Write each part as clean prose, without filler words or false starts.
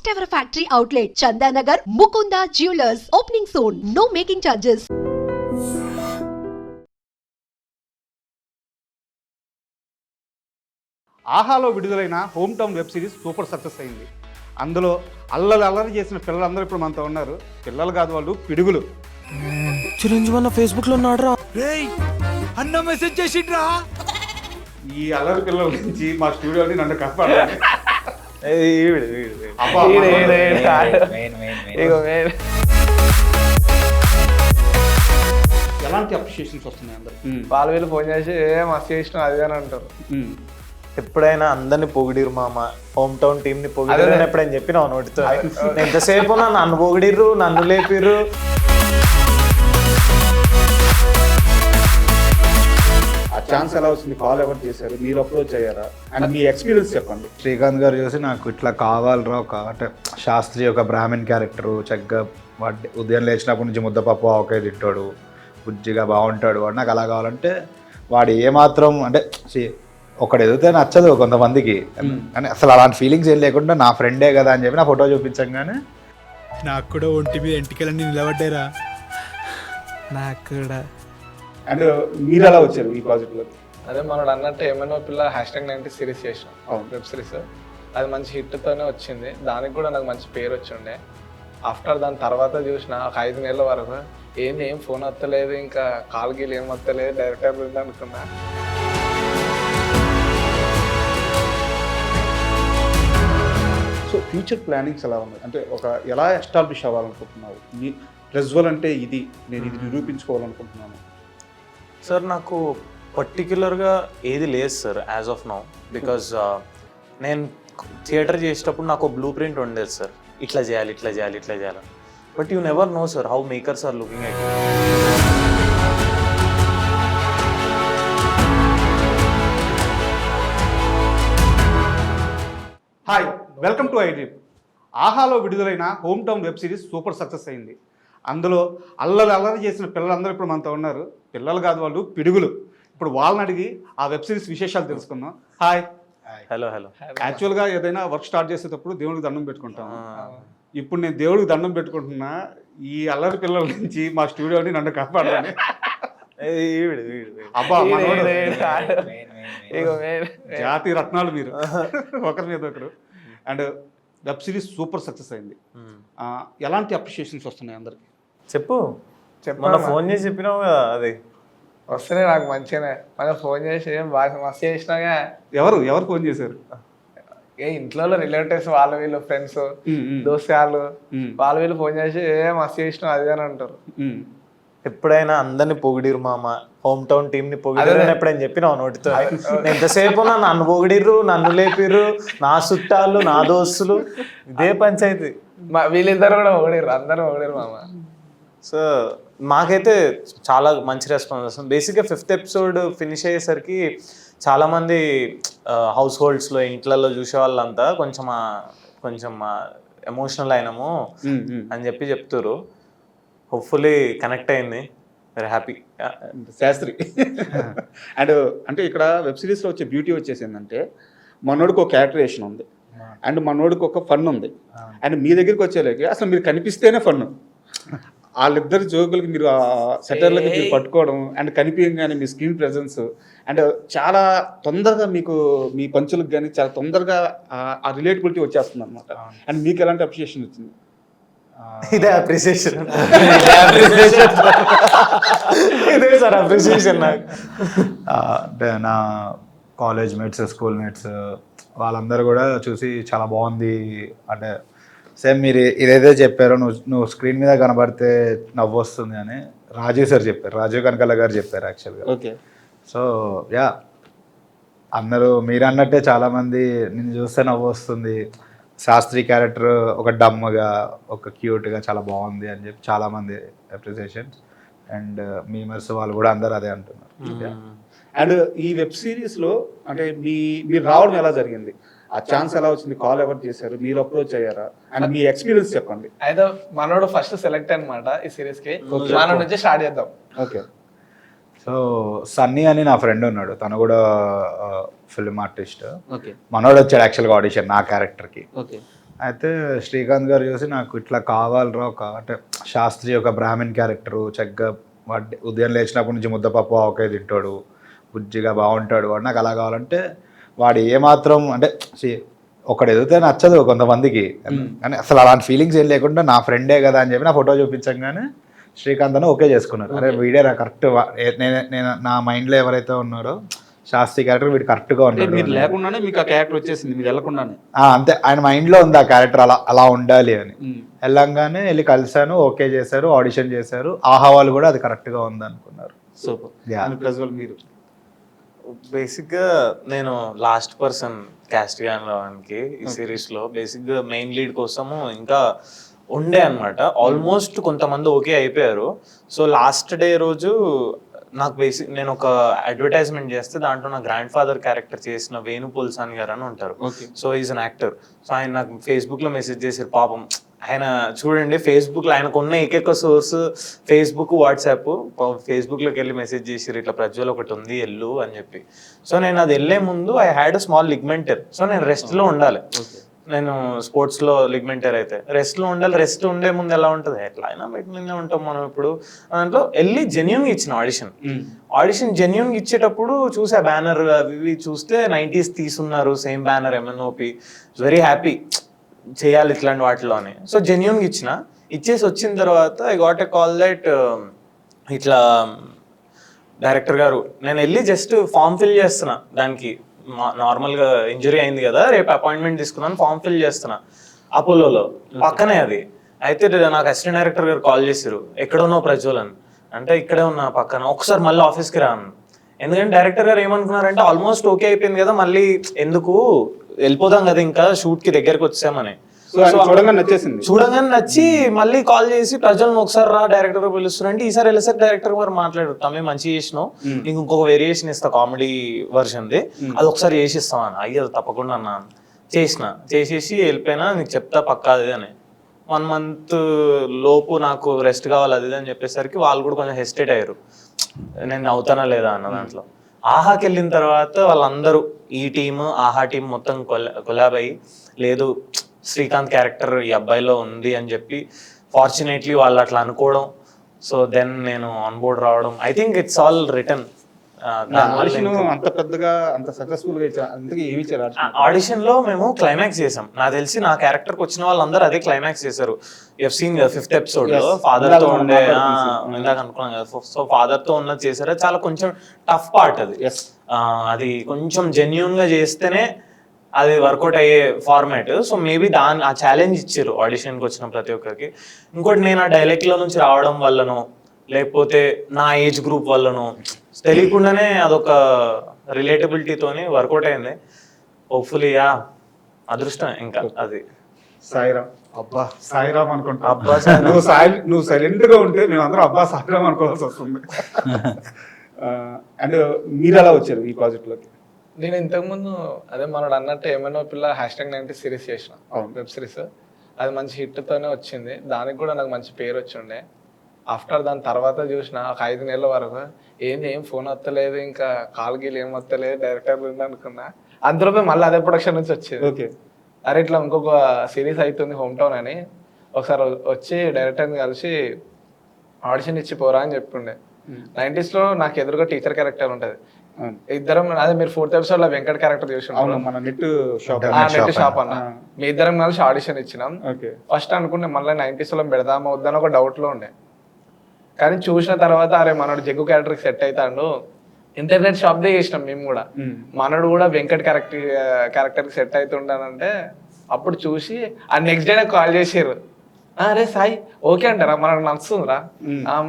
First ever factory outlet, Chandanagar, Mukunda Jewelers, opening soon. No making charges. ఆహాలో విడుదలైన home town web series super success అయింది. అందులో అల్లరి చేసిన పిల్లలందరూ ఇప్పుడు మనతో ఉన్నారు. పిల్లలు కాదు, వాళ్ళు పిడుగులు. చిరంజీవి అన్న ఫేస్బుక్ లో ఉన్నాడు రా. అన్న మెసేజ్ చేసిండ్రా. ఈ అల్లరి పిల్లల నుంచి మా స్టూడియోని నన్ను కాపాడాలి. ఎలాంటి అప్రిషియేషన్స్ వస్తున్నాయి అందరు? వాళ్ళు వీళ్ళు ఫోన్ చేసి మస్తు చేసిన అది అని అంటారు. ఎప్పుడైనా అందరిని పొగిడిరు మామ, హోమ్ టౌన్ టీమ్ ని పొగిడిరు అని ఎప్పుడైనా చెప్పినావు నోటితో? ఎంతసేపు నన్ను పొగిడిర్రు, నన్ను లేపిర్రు. ఆ ఛాన్స్ ఎలా వచ్చింది? కాల్ ఎవరు చేశారు? మీరు అప్రోచ్ అయ్యారా? అండ్ మీ ఎక్స్పీరియన్స్ చెప్పండి. శ్రీకాంత్ గారు చూసి నాకు ఇట్లా కావాలరా, ఒక అంటే శాస్త్రి ఒక బ్రాహ్మణ్ క్యారెక్టరు, చక్కగా వాటి ఉదయం లేచినప్పటి నుంచి ముద్దపప్పు ఆవకాయ తింటాడు, బుజ్జిగా బాగుంటాడు వాడు, నాకు అలా కావాలంటే వాడు ఏమాత్రం అంటే ఒకడు ఎదిగితే నచ్చదు కొంతమందికి, కానీ అసలు అలాంటి ఫీలింగ్స్ ఏం లేకుండా నా ఫ్రెండే కదా అని చెప్పి నా ఫోటో చూపించగానే నాకు కూడా ఒంటి మీద ఎంటికలన్నీ నిలబడ్డారా. నాకు కూడా. అండ్ మీరు ఎలా వచ్చారు ఈ ప్రాజెక్ట్ లో? అదే మనోడు అన్నట్టు ఏమైనా పిల్ల #90 సిరీస్ చేసినాం, వెబ్ సిరీస్. అది మంచి హిట్తోనే వచ్చింది. దానికి కూడా నాకు మంచి పేరు వచ్చిండే. ఆఫ్టర్ దాని తర్వాత చూసిన ఒక 5 నెలల వరకు ఏం ఫోన్ వస్తలేదు, ఇంకా కాల్ గీలు ఏం వస్తలేదు, డైరెక్టర్ ఉంది అనుకున్నా. సో ఫ్యూచర్ ప్లానింగ్స్ ఎలా ఉన్నాయి అంటే ఎలా ఎస్టాబ్లిష్ అవ్వాలనుకుంటున్నారు? మీ రెజ్వల్ అంటే ఇది, నేను ఇది నిరూపించుకోవాలనుకుంటున్నాను. సార్ నాకు పర్టిక్యులర్గా ఏది లేదు sir as of now, because నేను థియేటర్ చేసేటప్పుడు నాకు బ్లూ ప్రింట్ ఉండేది సార్, ఇట్లా చేయాలి ఇట్లా చేయాలి ఇట్లా చేయాలని. But you never know sir how makers are looking at. Hi, welcome to iDream. ఆహాలో విడుదలైన home town web series super success అయింది. అందులో అల్లరి చేసిన పిల్లలందరూ ఇప్పుడు మనతో ఉన్నారు. పిల్లలు కాదు, వాళ్ళు పిడుగులు. ఇప్పుడు వాళ్ళని అడిగి ఆ వెబ్ సిరీస్ విశేషాలు తెలుసుకుందాం. హాయ్. హలో. యాక్చువల్గా ఏదైనా వర్క్ స్టార్ట్ చేసేటప్పుడు దేవుడికి దండం పెట్టుకుంటాము. ఇప్పుడు నేను దేవుడికి దండం పెట్టుకుంటున్నా, ఈ అల్లరి పిల్లల నుంచి మా స్టూడియోని నన్ను కాపాడాలి. అబ్బా, జాతి రత్నాలు మీరు, ఒకరి మీద ఒకరు. And web series super success అయింది. ఎలాంటి అప్రిషియేషన్స్ వస్తున్నాయి అందరికి? చెప్పు. మొన్న ఫోన్ చేసి చెప్పినావు కదా, అది వస్తున్నాయి నాకు మంచిగానే. మనం ఫోన్ చేసి ఏం బాగా మస్తు చేసినాగా. ఎవరు ఫోన్ చేశారు? ఇంట్లో రిలేటివ్స్, వాళ్ళు వీళ్ళు ఫ్రెండ్స్, దోస్తులు, వాళ్ళు వీళ్ళు ఫోన్ చేసి మస్తు చేసినావు అది అని అంటారు. ఎప్పుడైనా అందరిని పొగిడిరు మామ, హోమ్ టౌన్ టీమ్ ని పొగిడిరు అని ఎప్పుడైనా చెప్పినావు నోటితో? ఎంతసేపు నన్ను పొగిడిర్రు, నన్ను లేపిర్రు, నా చుట్టాలు, నా దోస్తులు, ఇదే పంచాయతీ. వీళ్ళిద్దరు కూడా పొగిడిర్రు, అందరూ పొగిడిరు మామ. సో మాకైతే చాలా మంచి రెస్పాన్స్ వస్తుంది. బేసిక్గా 5th ఎపిసోడ్ ఫినిష్ అయ్యేసరికి చాలామంది హౌస్ హోల్డ్స్లో, ఇంట్లలో చూసే వాళ్ళంతా కొంచెం ఎమోషనల్ అయినాము అని చెప్తారు. హోప్ఫుల్లీ కనెక్ట్ అయింది. Very happy. శాస్త్రి. అండ్ అంటే ఇక్కడ వెబ్ సిరీస్లో వచ్చే బ్యూటీ వచ్చేసిందంటే, మనోడికి ఒక క్యారెక్టరేషన్ ఉంది, అండ్ మనోడికి ఒక ఫన్ ఉంది. అండ్ మీ దగ్గరికి వచ్చేలాగే అసలు మీరు కనిపిస్తేనే ఫన్. వాళ్ళిద్దరు జోకులకి మీరు సెటర్లకి మీరు పట్టుకోవడం, అండ్ కనిపించగానే మీ స్క్రీన్ ప్రెజెన్స్, అండ్ చాలా తొందరగా మీకు మీ పంచులకు కానీ చాలా తొందరగా ఆ రిలేటబిలిటీ వచ్చేస్తుంది అనమాట. అండ్ మీకు ఎలాంటి అప్రిషియేషన్ వచ్చింది? ఇదే అప్రిసియేషన్. ఇదే సార్ అప్రిసియేషన్ నాకు. అంటే నా కాలేజ్ మేట్స్, స్కూల్ మేట్స్ వాళ్ళందరూ కూడా చూసి చాలా బాగుంది అంటే, సేమ్ మీరు ఇదేదో చెప్పారో, నువ్వు స్క్రీన్ మీద కనబడితే నవ్వు వస్తుంది అని రాజీవ్ సార్ చెప్పారు, రాజీవ్ కనకాల గారు చెప్పారు యాక్చువల్గా. ఓకే. సో యా, అందరూ మీరు అన్నట్టే చాలామంది నిన్ను చూస్తే నవ్వు వస్తుంది, శాస్త్రి క్యారెక్టర్ ఒక డమ్గా, ఒక క్యూట్గా చాలా బాగుంది అని చెప్పి చాలామంది అప్రిసియేషన్స్. అండ్ మీమర్స్ వాళ్ళు కూడా అందరూ అదే అంటున్నారు. అండ్ ఈ వెబ్ సిరీస్లో అంటే మీరు రావడం ఎలా జరిగింది? ఆ ఛాన్స్ ఎలా వచ్చింది? కాల్ ఎవరు చేశారు? మీరు అప్రోచ్ అయ్యారా? అండ్ మీ ఎక్స్పీరియన్స్ చెప్పండి. అయితే మనోడు ఫస్ట్ సెలెక్ట్ అనమాట ఈ సిరీస్ కి. మన నుంచి స్టార్ట్ చేద్దాం. ఓకే. సో సన్నీ అని నా ఫ్రెండ్ ఉన్నాడు, తను కూడా ఫిల్మ్ ఆర్టిస్ట్. ఓకే. మనోడు వచ్చాడు యాక్చువల్గా ఆడిషన్ నా క్యారెక్టర్కి. ఓకే. అయితే శ్రీకాంత్ గారు చూసి నాకు ఇట్లా కావాలరా ఒక అంటే శాస్త్రి ఒక బ్రాహ్మణ్ క్యారెక్టరు చక్కగా వాడి ఉదయం లేచినప్పటి నుంచి ముద్దపప్పు ఆవకాయ తింటాడు, బుజ్జిగా బాగుంటాడు, వాడు నాకు అలా కావాలంటే వాడు ఏమాత్రం అంటే ఒకడు ఎదిగితే నచ్చదు కొంతమందికి, కానీ అసలు అలాంటి ఫీలింగ్స్ ఏం లేకుండా నా ఫ్రెండే కదా అని చెప్పి నా ఫోటో చూపించగానే శ్రీకాంత్ అని ఓకే చేసుకున్నారు. అరే వీడే కరెక్ట్, నేను నా మైండ్లో ఎవరైతే ఉన్నారో శాస్త్రి క్యారెక్టర్ వీడు కరెక్ట్గా మీరు ఉంటాడు, లేకుండానే మీకు ఆ క్యారెక్టర్ వచ్చేసింది, మీరు వెళ్ళకుండానే. అంతే ఆయన మైండ్లో ఉంది ఆ క్యారెక్టర్ అలా ఉండాలి అని. వెళ్ళంగానే వెళ్ళి కలిశాను, ఓకే చేశారు, ఆడిషన్ చేశారు, ఆహా వాళ్ళు కూడా అది కరెక్ట్గా ఉంది అనుకున్నారు. సూపర్. ప్రజ్వల్ మీరు? బేసిక్గా నేను లాస్ట్ పర్సన్ క్యాస్ట్ కావడానికి ఈ సిరీస్లో. బేసిక్గా మెయిన్ లీడ్ కోసము ఇంకా ఉండే అనమాట. ఆల్మోస్ట్ కొంతమంది ఓకే అయిపోయారు. సో లాస్ట్ డే రోజు నాకు నేను ఒక అడ్వర్టైజ్మెంట్ చేస్తే దాంట్లో నా గ్రాండ్ ఫాదర్ క్యారెక్టర్ చేసిన వేణు పుల్సాని గారు అని ఉంటారు. So is an actor. So ఆయన నాకు ఫేస్బుక్లో మెసేజ్ చేశారు. పాపం ఆయన చూడండి, ఫేస్బుక్లో ఆయనకు ఉన్న ఏకైక సోర్స్ ఫేస్బుక్, వాట్సాప్. ఫేస్బుక్లోకి వెళ్ళి మెసేజ్ చేసారు ఇట్లా ప్రజ్వల్ ఒకటి ఉంది వెళ్ళు అని చెప్పి. సో నేను అది వెళ్ళే ముందు I had a small ligament tear. So నేను రెస్ట్లో ఉండాలి. నేను స్పోర్ట్స్లో లిగ్మెంటర్ అయితే రెస్ట్లో ఉండాలి. రెస్ట్ ఉండే ముందు ఎలా ఉంటుంది, ఎట్లా అయినా బయట మీదే ఉంటాం మనం. ఇప్పుడు దాంట్లో వెళ్ళి జెన్యూన్గా ఇచ్చిన ఆడిషన్ జెన్యూన్గా ఇచ్చేటప్పుడు చూసా బ్యానర్ అవి చూస్తే 90s తీసున్నారు, same banner MNOP. Very happy చేయాలి ఇట్లాంటి వాటిలో అని. సో జెన్యూన్గా ఇచ్చేసి వచ్చిన తర్వాత I got a call that ఇట్లా డైరెక్టర్ గారు, నేను వెళ్ళి జస్ట్ ఫామ్ ఫిల్ చేస్తున్నా, దానికి నార్మల్గా ఇంజరీ అయింది కదా, రేపు అపాయింట్మెంట్ తీసుకున్నాను, ఫామ్ ఫిల్ చేస్తున్నా అపోలోలో పక్కనే అది. అయితే నాకు అసిస్టెంట్ డైరెక్టర్ గారు కాల్ చేశారు, ఎక్కడున్నావు ప్రజ్వల్ అని. అంటే ఇక్కడే ఉన్నా పక్కన, ఒకసారి మళ్ళీ ఆఫీస్కి రాను. ఎందుకంటే డైరెక్టర్ గారు ఏమనుకున్నారంటే ఆల్మోస్ట్ ఓకే అయిపోయింది కదా, మళ్ళీ ఎందుకు వెళ్ళిపోదాం కదా ఇంకా షూట్కి దగ్గరకు వచ్చామని. చూడగానే నచ్చి మళ్ళీ కాల్ చేసి ప్రజలను ఒకసారి రా డైరెక్టర్ పిలుస్తున్నారంటే, ఈసారి వెళ్ళేసరికి డైరెక్టర్ గారు మాట్లాడారు, తమ్మే మంచి చేసినావు, నీకు ఇంకొక వేరియేషన్ ఇస్తా కామెడీ వర్షన్ది, అది ఒకసారి చేసిస్తామని. అయ్యో తప్పకుండా అన్నా. చేసేసి వెళ్ళిపోయినా, నీకు చెప్తా పక్కా అది అని. 1 month లోపు నాకు రెస్ట్ కావాలి అది అని చెప్పేసరికి వాళ్ళు కూడా కొంచెం హెసిటేట్ అయ్యారు, నేను అవుతానా లేదా అన్న దాంట్లో. ఆహాకి వెళ్ళిన తర్వాత వాళ్ళందరూ ఈ టీమ్ ఆహా టీం మొత్తం కొలాబ్ అయ్యి, లేదు శ్రీకాంత్ క్యారెక్టర్ ఈ అబ్బాయిలో ఉంది అని చెప్పి ఫార్చునేట్లీ వాళ్ళు అట్లా అనుకోవడం. సో దెన్ నేను ఆన్ బోర్డ్ రావడం. I think it's all return. అంత పెద్దగా అంత సక్సెస్ఫుల్ గా ఆడిషన్ లో మేము క్లైమాక్స్ చేసాం. నాకు తెలిసి నా క్యారెక్టర్ వచ్చిన వాళ్ళందరూ అదే క్లైమాక్స్ చేశారు. సీన్ 5th ఎపిసోడ్ లో ఫాదర్ తో ఉండే, ఇందాక అనుకున్నాం కదా, సో ఫాదర్ తో ఉన్నది చేశారు. చాలా కొంచెం టఫ్ పార్ట్ అది. అది కొంచెం జెన్యూన్ గా చేస్తేనే అది వర్కౌట్ అయ్యే ఫార్మాట్. సో మేబీ ఆ ఛాలెంజ్ ఇచ్చారు ఆడిషన్కి వచ్చిన ప్రతి ఒక్కరికి. ఇంకోటి నేను ఆ డైలెక్ట్ లో నుంచి రావడం వల్లనో లేకపోతే నా ఏజ్ గ్రూప్ వల్లనో తెలియకుండానే అదొక రిలేటబిలిటీతోని వర్కౌట్ అయింది. హోప్ఫుల్లీ అదృష్టం ఇంకా అది. సాయిరామ్, అబ్బా సాయిరామ్ అనుకుంటా. అబ్బా నువ్వు సైలెంట్ గా ఉంటే మేము అందరం అబ్బా సాయిరామ్ అనుకోవాల్సి వస్తుంది. అండ్ మీరు ఎలా వచ్చారు ఈ ప్రాజెక్ట్ లోకి? నేను ఇంతకుముందు అదే మనోడు అన్నట్టు ఏమైనా పిల్ల #90 సిరీస్ చేసిన, వెబ్ సిరీస్. అది మంచి హిట్తోనే వచ్చింది, దానికి కూడా నాకు మంచి పేరు వచ్చిండే. ఆఫ్టర్ దాని తర్వాత చూసిన ఒక 5 నెలల వరకు ఏం ఫోన్ వస్తలేదు, ఇంకా కాల్ గీలు ఏం వస్తలేదు, డైరెక్టర్ అనుకున్నా. అందులో మళ్ళీ అదే ప్రొడక్షన్ నుంచి వచ్చేది. ఓకే, అరే ఇట్లా ఇంకొక సిరీస్ అవుతుంది హోమ్ టౌన్ అని, ఒకసారి వచ్చి డైరెక్టర్ని కలిసి ఆడిషన్ ఇచ్చి పోరా అని చెప్తుండే. 90s లో నాకు ఎదురుగా టీచర్ క్యారెక్టర్ ఉంటుంది. ఇద్దరం, అదే మీరు 4th ఎపిసోడ్ లో వెంకట్ క్యారెక్టర్ చూసి నెట్ షాప్ అన్న, మీ ఇద్దరం కలిసి ఆడిషన్ ఇచ్చినాం. ఫస్ట్ అనుకుంటే మళ్ళీ 90s లో పెడదామా వద్దని ఒక డౌట్ లో ఉండే, కానీ చూసిన తర్వాత అరే మనోడు జగ్గు క్యారెక్టర్ సెట్ అవుతాడు, ఇంటర్నెట్ షాప్ దే చేసినాం మేము కూడా. మనోడు కూడా వెంకట్ క్యారెక్టర్ సెట్ అవుతుండానంటే అప్పుడు చూసి ఆ నెక్స్ట్ డే నాకు కాల్ చేసారు, అరే సాయి ఓకే అంటారా, మనకు నచ్చుతుందిరా,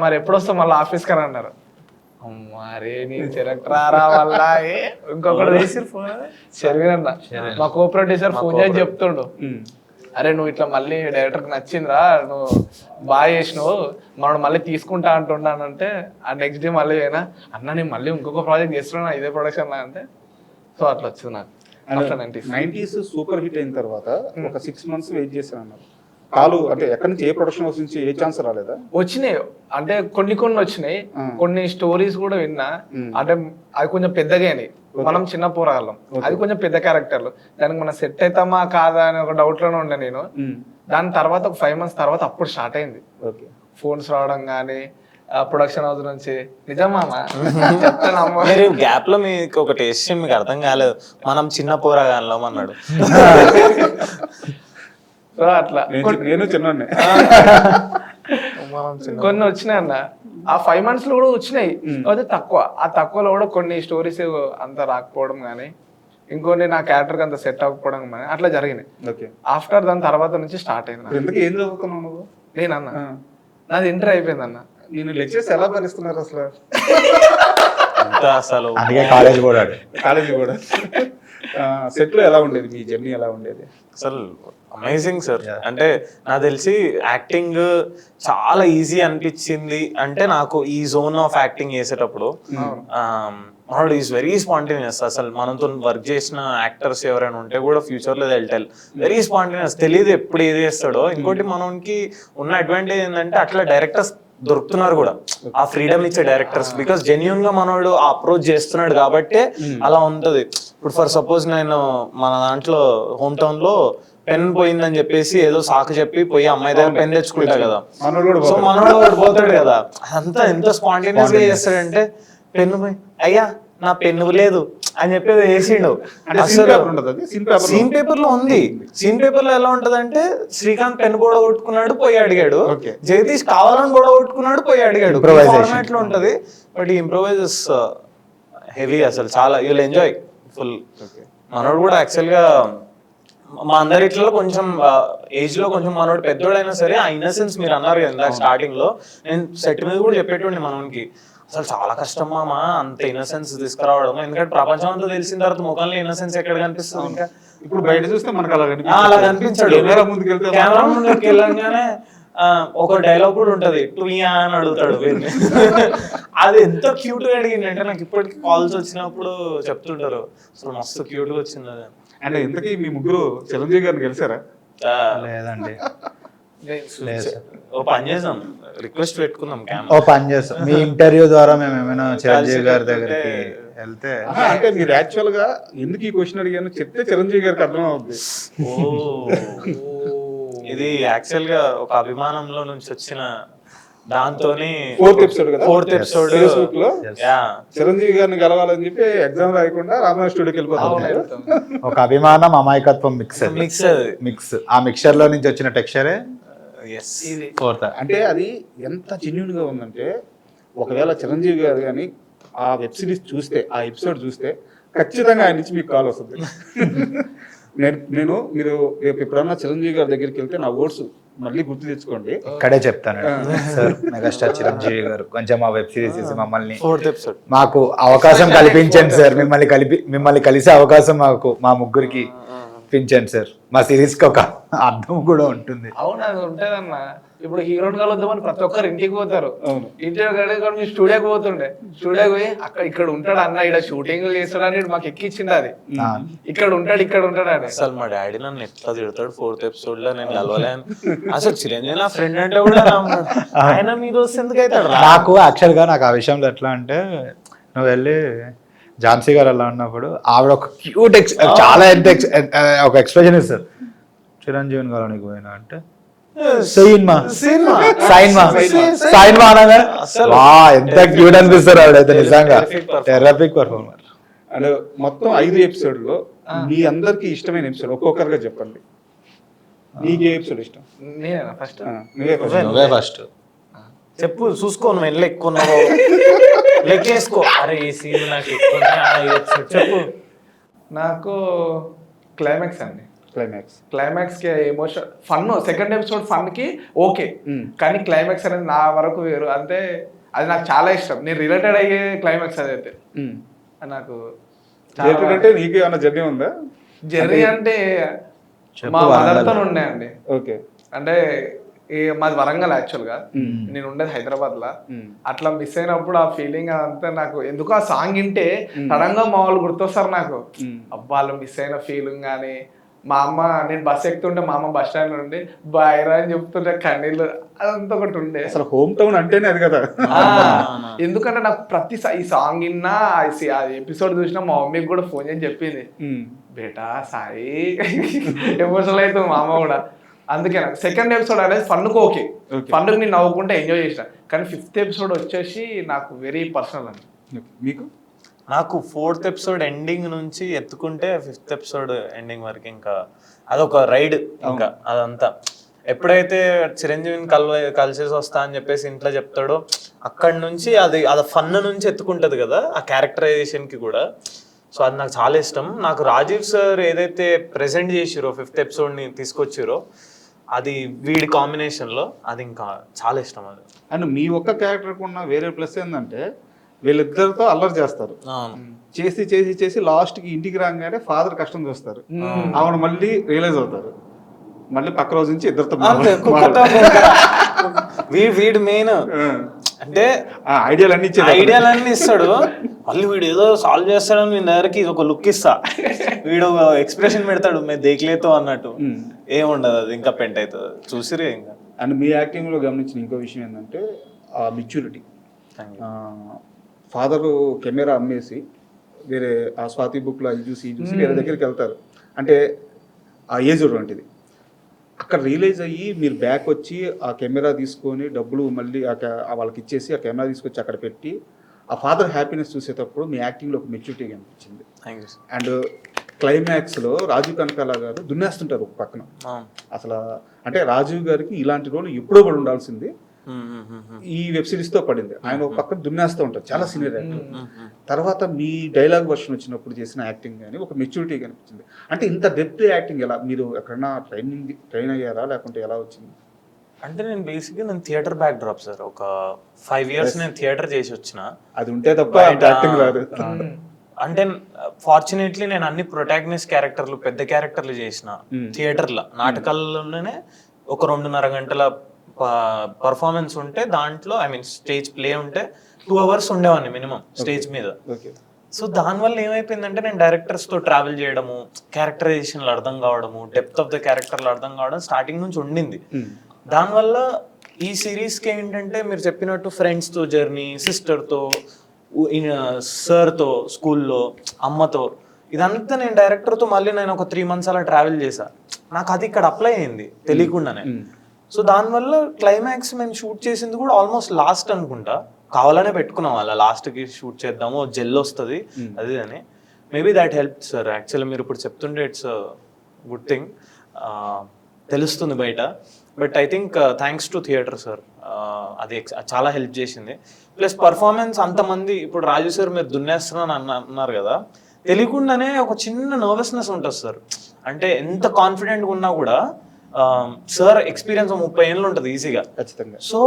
మరి ఎప్పుడు వస్తాం మళ్ళీ ఆఫీస్ కని అన్నారు. అరే నీ చెరక్రారా వల్ల ఇంకొకటి శర్వీనన్న మా కో ప్రొడ్యూసర్ ఫోన్ చేసి చెప్తుండు, అరే నువ్వు ఇట్లా మళ్ళీ డైరెక్టర్కి నచ్చిందిరా, నువ్వు బాగా చేసినావు, మనం మళ్ళీ తీసుకుంటా అంటున్నానంటే ఆ నెక్స్ట్ డే మళ్ళీ అయినా అన్న నేను మళ్ళీ ఇంకొక ప్రాజెక్ట్ చేస్తున్నా ఇదే ప్రొడక్షన్ అంటే. సో అట్లా వచ్చింది నాకు. 90s సూపర్ హిట్ అయిన తర్వాత ఒక 6 months వెయిట్ చేశాను అన్నారు. కాలు అంటే ఎక్కడి నుంచి ఏ ప్రొడక్షన్ హౌస్ నుంచి ఏ ఛాన్స్ రాలేదా? వచ్చినాయి, అంటే కొన్ని వచ్చినాయి, కొన్ని స్టోరీస్ కూడా విన్నా, అంటే అది కొంచెం పెద్దగా అయినాయి. మనం చిన్న పోరాళ్ళం, అది కొంచెం పెద్ద క్యారెక్టర్లు. దానికి మనం సెట్ అవుతామా కాదా అని ఒక డౌట్ లోనే ఉండే నేను. దాని తర్వాత ఒక 5 months తర్వాత అప్పుడు స్టార్ట్ అయింది ఓకే. ఫోన్స్ రావడం కానీ ప్రొడక్షన్ హౌస్ నుంచి. నిజమామా చెప్తానమ్మా. మీరు గ్యాప్ లో మీకు ఒక టేస్ట్ మీకు అర్థం కాలేదు, మనం చిన్న పోరాగాన్లో అన్నాడు. సో అట్లా నేను చిన్నోడ్నే. కొన్ని వచ్చినాయి అన్న, ఆ 5 months లో కూడా వచ్చినాయి, కాకపోతే తక్కువ. ఆ తక్కువలో కూడా కొన్ని స్టోరీస్ అంత రాకపోవడం కానీ, ఇంకొన్ని నా క్యారెక్టర్ అంత సెట్ అవ్వకపోవడం కానీ అట్లా జరిగినాయి. ఓకే. ఆఫ్టర్ దాని తర్వాత నుంచి స్టార్ట్ అయింది నాకు. ఎందుకు ఏం చదువుకున్నావు నువ్వు? నేనన్న నాది ఇంటర్ అయిపోయింది అన్న. నేను లెక్చర్స్ ఎలా భరిస్తున్నారు అసలు? అసలు అందుకే కాలేజ్ కూడా కాలేజీ కూడా. సెట్ లో ఎలా ఉండేది మీ జర్నీ, ఎలా ఉండేది? అసలు అమేజింగ్ సార్. అంటే నాకు తెలిసి యాక్టింగ్ చాలా ఈజీ అనిపించింది అంటే నాకు ఈ జోన్ ఆఫ్ యాక్టింగ్ చేసేటప్పుడు మనోడు ఈజ్ వెరీ స్పాంటేనియస్. అసలు మనతో వర్క్ చేసిన యాక్టర్స్ ఎవరైనా ఉంటే కూడా ఫ్యూచర్ లో టెల్ వెరీ స్పాంటేనియస్, తెలియదు ఎప్పుడు ఏది చేస్తాడో. ఇంకోటి మనకి ఉన్న అడ్వాంటేజ్ ఏంటంటే అట్లా డైరెక్టర్స్ దొరుకుతున్నారు కూడా, ఆ ఫ్రీడమ్ ఇచ్చే డైరెక్టర్స్. బికాస్ జెన్యున్ గా మనోడు అప్రోచ్ చేస్తున్నాడు కాబట్టి అలా ఉంటది. ఇప్పుడు ఫర్ సపోజ్ నేను మన దాంట్లో హోమ్ టౌన్ లో పెన్ పోయిందని చెప్పేసి ఏదో సాకు చెప్పి పోయి అమ్మాయి దగ్గర పెన్ తెచ్చుకుంటా కదా, సో మనోడు పోతాడు కదా. అదంతా ఎంత స్పాంటేనియస్ గా చేస్తాడంటే, పెన్ను పోయి అయ్యా నా పెన్ను లేదు అని చెప్పేది వేసిండు. సీన్ పేపర్ లో ఉంది. సీన్ పేపర్ లో ఎలా ఉంటది అంటే, శ్రీకాంత్ పెన్ను గొడవ కొట్టుకున్నాడు పోయి అడిగాడు, జగదీష్ కావాలని గొడవ కొట్టుకున్నాడు పోయి అడిగాడు, ఫార్మాట్ లో ఉంటది. బట్ ఈ ఇంప్రూవైజెస్ హెవీ అసలు చాలా, యూల్ ఎంజాయ్ ఫుల్. మనోడు కూడా యాక్చువల్ గా మా అందరిట్లో కొంచెం ఏజ్ లో కొంచెం మనోడు పెద్దోడైనా సరే ఆ ఇన్నసెన్స్ మీరు అన్నారు కదా స్టార్టింగ్ లో, నేను సెట్ మీద కూడా చెప్పేటోండి మనోనికి, అసలు చాలా కష్టం మామా అంత ఇన్నసెన్స్ తీసుకురావడం. ఎందుకంటే ప్రపంచం అంతా తెలిసిన తర్వాత ముఖంలో ఇన్నసెన్స్ ఎక్కడ కనిపిస్తుంది? ఇంకా ఇప్పుడు బయట చూస్తే మనకు అలా కనిపించాడు. కెమెరా ముందుకు వెళ్ళంగానే ఒక డైలాగ్ కూడా ఉంటది, టుయా అని అడుగుతాడు. అది ఎంత క్యూట్ గా అడిగింది అంటే, నాకు ఇప్పటికి కాల్స్ వచ్చినప్పుడు చెప్తుంటారు అసలు మస్తు క్యూట్ గా వచ్చింది అది. అంటే ఇంతకీ మీ ముగ్గురు చిరంజీవి గారిని కలిసారా? లేదండి. ఓ పని చేసాం, రిక్వెస్ట్ పెట్టుకుందాం ఓ పని చేస్తాం, మీ ఇంటర్వ్యూ ద్వారా మేము ఏమైనా చిరంజీవి గారి దగ్గరికి వెళ్తే. అంటే మీరు యాక్చువల్ గా ఎందుకు ఈ క్వశ్చన్ అడిగాను చెప్తే చిరంజీవి గారికి అర్థం అవుతుంది. ఇది యాక్చువల్ గా ఒక అభిమానంలో నుంచి వచ్చిన దాంతోని ఫోర్త్ ఎపిసోడ్ ఫేస్బుక్ లో చిరంజీవి గారిని కలవాలని చెప్పి ఎగ్జామ్ రాయకుండా రామరాజ్ స్టూడియోకి వెళ్ళిపోతాం. ఒక అభిమానం అమాయకత్వం మిక్స్ ఆ మిక్చర్ లో నుంచి వచ్చిన టెక్స్చరే ఫోర్త్. అంటే అది ఎంత జెన్యూన్ గా ఉందంటే, ఒకవేళ చిరంజీవి గారు కానీ ఆ వెబ్ సిరీస్ చూస్తే, ఆ ఎపిసోడ్ చూస్తే ఖచ్చితంగా ఆయన నుంచి మీకు కాల్ వస్తుంది. నేను మీరు రేపు ఎప్పుడన్నా చిరంజీవి గారి దగ్గరికి వెళ్తే నా ఓట్స్ మళ్ళీ గుర్తు తెచ్చుకోండి. ఇక్కడే చెప్తాను సార్, మెగాస్టార్ చిరంజీవి గారు కొంచెం మా వెబ్ సిరీస్ మమ్మల్ని మాకు అవకాశం కల్పించండి సార్, మిమ్మల్ని కలిసే అవకాశం మాకు మా ముగ్గురికి ఇప్పించండి సార్. మా సిరీస్ కి ఒక అర్థం కూడా ఉంటుంది. అవును, అది ఉంటదన్న. ఇప్పుడు హీరోని కలుద్దామని ప్రతి ఒక్కరు ఇంటికి పోతారు. ఇంటికి స్టూడియోకి పోతుండే, స్టూడియోకి పోయి ఇక్కడ ఉంటాడు అన్న, ఇక్కడ షూటింగ్ చేస్తాడు అని మాకు ఎక్కిచ్చింది. అది ఇక్కడ ఉంటాడు అని. అసలు మా డాడీ నన్ను ఎట్లా తిడతాడు 4th ఎపిసోడ్ లో, నేను కలవలేను. అసలు చిరంజీవి నా ఫ్రెండ్ అంటే కూడా ఆయన మీ దోస్త్ ఎందుకు అవుతాడు? నాకు యాక్చువల్ గా నాకు ఆ విషయంలో ఎట్లా అంటే, నువ్వు వెళ్ళి ఝాన్సీ గారు అలా ఉన్నప్పుడు ఆవిడ ఒక క్యూట్ చాలా ఎంత ఒక ఎక్స్ప్రెషన్ ఇస్తారు, చిరంజీవిని గారు నీకు పోయినా అంటే ఎంత క్యూట్ అనిపిస్తారు ఆవిడైతే, నిజంగా టెర్రఫిక్ పర్ఫార్మర్. అండ్ మొత్తం 5 ఎపిసోడ్లో మీ అందరికి ఇష్టమైన ఎపిసోడ్ ఒక్కొక్కరుగా చెప్పండి. నీకే ఎపిసోడ్ ఇష్టం? నేనేనా ఫస్ట్? నువ్వే ఫస్ట్ చెప్పు, చూసుకోను వెళ్ళి ఎక్కువ లెక్కేసుకో. అరే ఈ సీన్ నాకు ఎక్కువ చెప్పు. నాకు క్లైమాక్స్ అండి. క్లైమాక్స్ కి emotion, fun. Second episode fun కి ఓకే, కానీ క్లైమాక్స్ అనేది నా వరకు వేరు. అంటే అది నాకు చాలా ఇష్టం. నేను రిలేటెడ్ అయ్యే క్లైమాక్స్ అదైతే నాకు. నీకు ఏమైనా జర్నీ ఉందా? జర్నీ అంటే మా మదర్తో ఉన్నాయండి. ఓకే. అంటే మాది వరంగల్ యాక్చువల్ గా, నేను ఉండేది హైదరాబాద్ లా. అట్లా మిస్ అయినప్పుడు ఆ ఫీలింగ్ అదంతా నాకు ఎందుకు, ఆ సాంగ్ వింటే సడన్ గా మా వాళ్ళు గుర్తొస్తారు నాకు. అబ్బాలు మిస్ అయిన ఫీలింగ్ గానీ, మా అమ్మ నేను బస్ ఎక్కుతుంటే మా అమ్మ బస్ స్టాండ్ నుండి బాయ్రా అని చెప్తుంటే కన్నీళ్ళు అదంతా ఒకటి ఉండే. అసలు హోమ్ టౌన్ అంటేనే అది కదా. ఎందుకంటే నాకు ప్రతి ఈ సాంగ్ విన్నా ఆ ఎపిసోడ్ చూసినా మా మమ్మీకి కూడా ఫోన్ చేసి చెప్పింది, బేటా సాయి ఎమోషనల్ అవుతుంది మా అమ్మ కూడా. అందుకే నాకు సెకండ్ ఎపిసోడ్ అనేది ఫన్కు ఓకే, ఫన్కు నేను నవ్వుకుంటే ఎంజాయ్ చేసిన. కానీ 5th ఎపిసోడ్ వచ్చేసి నాకు వెరీ పర్సనల్ అండి. మీకు? నాకు 4th ఎపిసోడ్ ఎండింగ్ నుంచి ఎత్తుకుంటే 5th ఎపిసోడ్ ఎండింగ్ వరకు ఇంకా అదొక రైడ్. ఇంకా అదంతా ఎప్పుడైతే చిరంజీవిని కలిసేసి వస్తా అని చెప్పేసి ఇంట్లో చెప్తాడో అక్కడి నుంచి అది ఫన్ నుంచి ఎత్తుకుంటది కదా ఆ క్యారెక్టరైజేషన్ కి కూడా. సో అది నాకు చాలా ఇష్టం. నాకు రాజీవ్ సార్ ఏదైతే ప్రెజెంట్ చేసిరో 5th ఎపిసోడ్ ని తీసుకొచ్చిరో అది వీడి కాంబినేషన్ లో అది ఇంకా చాలా ఇష్టం. అది అండ్ మీ ఒక్క క్యారెక్టర్కి ఉన్న వేరే ప్లస్ ఏంటంటే వీళ్ళిద్దరితో అల్లరి చేస్తారు, చేసి చేసి చేసి లాస్ట్కి ఇంటికి రాగానే ఫాదర్ కష్టం చూస్తారు, ఆవిడ మళ్ళీ రియలైజ్ అవుతారు, మళ్ళీ పక్క రోజు నుంచి ఇద్దరితో వీడు మెయిన్ అంటే ఐడియాలన్నీ ఇస్తాడు, మళ్ళీ వీడు ఏదో సాల్వ్ చేస్తాడని మీ దగ్గరికి ఇది ఒక లుక్ ఇస్తా, వీడు ఎక్స్ప్రెషన్ పెడతాడు మేము దేఖలేతో అన్నట్టు. ఏముండదు అది ఇంకా పెంట్ అవుతుంది చూసిరే ఇంకా. అండ్ మీ యాక్టింగ్లో గమనించిన ఇంకో విషయం ఏంటంటే ఆ మెచ్యూరిటీ. ఫాదరు కెమెరా అమ్మేసి వేరే ఆ స్వాతి బుక్లో అది చూసి వేరే దగ్గరికి వెళ్తారు, అంటే ఆ ఏజ్ వంటిది. అక్కడ రియలైజ్ అయ్యి మీరు బ్యాక్ వచ్చి ఆ కెమెరా తీసుకొని డబ్బులు మళ్ళీ వాళ్ళకి ఇచ్చేసి ఆ కెమెరా తీసుకొచ్చి అక్కడ పెట్టి ఆ ఫాదర్ హ్యాపీనెస్ చూసేటప్పుడు మీ యాక్టింగ్లో ఒక మెచ్యూరిటీ అనిపించింది. అండ్ క్లైమాక్స్లో రాజీవ్ కనకాల గారు దున్నేస్తుంటారు ఒక పక్కన. అసలు అంటే రాజీవ్ గారికి ఇలాంటి రోల్ ఎప్పుడో పడి ఉండాల్సింది, ఈ వెబ్ సిరీస్ తో పడింది. ఆయన ఒక పక్కన దున్నేస్తూ ఉంటారు, చాలా సీనియర్ యాక్టర్. తర్వాత మీ డైలాగ్ వర్షన్ వచ్చినప్పుడు చేసిన యాక్టింగ్ కానీ ఒక మెచ్యూరిటీ కనిపించింది. అంటే ఇంత డెప్త్ యాక్టింగ్ ఎలా, మీరు ఎక్కడన్నా ట్రైన్ అయ్యారా లేకుంటే ఎలా వచ్చింది? అంటే నేను బేసిక్గా నేను థియేటర్ బ్యాక్ డ్రాప్ సార్, ఒక 5 years నేను థియేటర్ చేసి వచ్చిన. అది ఉంటే తప్ప యాక్టింగ్ రాదు. అంటే ఫార్చునేట్లీ నేను అన్ని ప్రొటాగనిస్ట్ క్యారెక్టర్లు పెద్ద క్యారెక్టర్లు చేసిన థియేటర్లో. నాటకాల్లోనే ఒక 2.5 గంటల పర్ఫార్మెన్స్ ఉంటే దాంట్లో స్టేజ్ ప్లే ఉంటే 2 hours ఉండేవాడిని మినిమం స్టేజ్ మీద. సో దానివల్ల ఏమైపోయిందంటే నేను డైరెక్టర్స్తో ట్రావెల్ చేయడము, క్యారెక్టరైజేషన్లు అర్థం కావడము, డెప్త్ ఆఫ్ ద క్యారెక్టర్లు అర్థం కావడం స్టార్టింగ్ నుంచి ఉండింది. దానివల్ల ఈ సిరీస్కి ఏంటంటే మీరు చెప్పినట్టు ఫ్రెండ్స్తో జర్నీ, సిస్టర్తో, సార్తో, స్కూల్లో అమ్మతో, ఇదంతా నేను డైరెక్టర్తో మళ్ళీ నేను ఒక 3 months అలా ట్రావెల్ చేశా. నాకు అది ఇక్కడ అప్లై అయింది తెలియకుండానే. సో దానివల్ల క్లైమాక్స్ మేము షూట్ చేసింది కూడా ఆల్మోస్ట్ లాస్ట్ అనుకుంటా, కావాలనే పెట్టుకున్నాం అలా లాస్ట్కి షూట్ చేద్దాము, జెల్ వస్తుంది అది అని. Maybe that help sir. Actually మీరు ఇప్పుడు చెప్తుంటే ఇట్స్ గుడ్ థింగ్, తెలుస్తుంది బయట. But I think thanks to theatre sir, అది చాలా హెల్ప్ చేసింది. ప్లస్ పర్ఫార్మెన్స్ అంతమంది, ఇప్పుడు రాజు సార్ మీరు దున్నేస్తున్నాను అన్నారు కదా, తెలియకుండానే ఒక చిన్న నర్వస్నెస్ ఉంటుంది సార్. అంటే ఎంత కాన్ఫిడెంట్గా ఉన్నా కూడా సార్ ఎక్స్పీరియన్స్ 30 ఏళ్ళు ఉంటుంది ఈజీగా. సో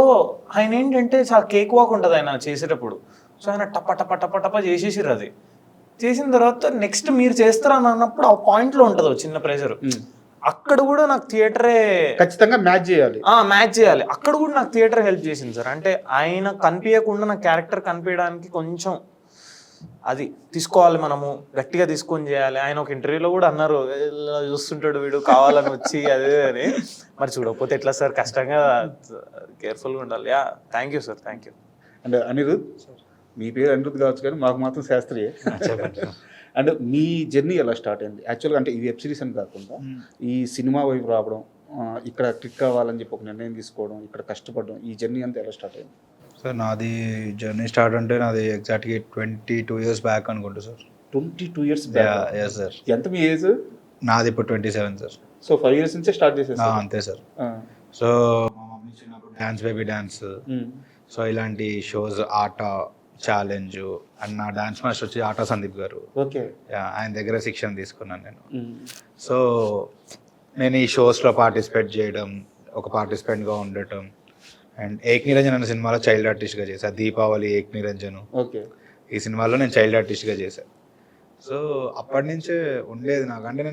ఆయన ఏంటంటే చాలా కేక్ వాక్ ఉంటుంది ఆయన చేసేటప్పుడు. సో ఆయన టప టప టప టప చేసేసారు. అది చేసిన తర్వాత నెక్స్ట్ మీరు చేస్తారని అన్నప్పుడు ఆ పాయింట్లో ఉంటుంది చిన్న ప్రెషర్. అక్కడ కూడా నాకు థియేటరే ఖచ్చితంగా మ్యాచ్ చేయాలి. అక్కడ కూడా నాకు థియేటర్ హెల్ప్ చేసింది సార్. అంటే ఆయన కనిపించకుండా నా క్యారెక్టర్ కనిపించడానికి కొంచెం అది తీసుకోవాలి, మనము గట్టిగా తీసుకొని చేయాలి. ఆయన ఒక ఇంటర్వ్యూలో కూడా అన్నారు, చూస్తుంటాడు వీడు కావాలని వచ్చి అదే అని. మరి చూడకపోతే ఎట్లా సార్, కష్టంగా కేర్ఫుల్గా ఉండాలి. Thank you sir, thank you. And Anirudh, మీ పేరు అనిరుద్ కావచ్చు కానీ మాకు మాత్రం శాస్త్రియే. అండ్ మీ జర్నీ ఎలా స్టార్ట్ అయింది యాక్చువల్గా? అంటే ఈ వెబ్ సిరీస్ అని కాకుండా ఈ సినిమా వైపు రావడం, ఇక్కడ క్లిక్ కావాలని చెప్పి ఒక నిర్ణయం తీసుకోవడం, ఇక్కడ కష్టపడడం, ఈ జర్నీ అంతా ఎలా స్టార్ట్ అయింది? సార్ నాది జర్నీ స్టార్ట్ అంటే నాది ఎగ్జాక్ట్గా 22 years బ్యాక్ అనుకుంటా సార్. 22 years back? సార్. ఎంత మీ ఏజ్? నాది ఇప్పుడు 27 సార్. సో 5 years నుంచే స్టార్ట్ చేసేసారు? అంతే సార్. సో మా మమ్మీ చిన్నప్పుడు డ్యాన్స్ బేబీ డ్యాన్స్, సో ఇలాంటి షోస్, ఆట ఛాలెంజ్ అండ్ నా డాన్స్ మాస్టర్ వచ్చి ఆటా సందీప్ గారు. ఓకే. ఆయన దగ్గర శిక్షణ తీసుకున్నాను నేను. సో నేను ఈ షోస్లో పార్టిసిపేట్ చేయడం, ఒక పార్టిసిపెంట్గా ఉండటం. అండ్ ఏక్ నిరంజన్ అనే సినిమాలో చైల్డ్ ఆర్టిస్ట్గా చేశాను. దీపావళి ఏక్ నిరంజన్, ఓకే, ఈ సినిమాలో నేను చైల్డ్ ఆర్టిస్ట్గా చేశాను. సో అప్పటి నుంచే ఉండేది నాకు. అంటే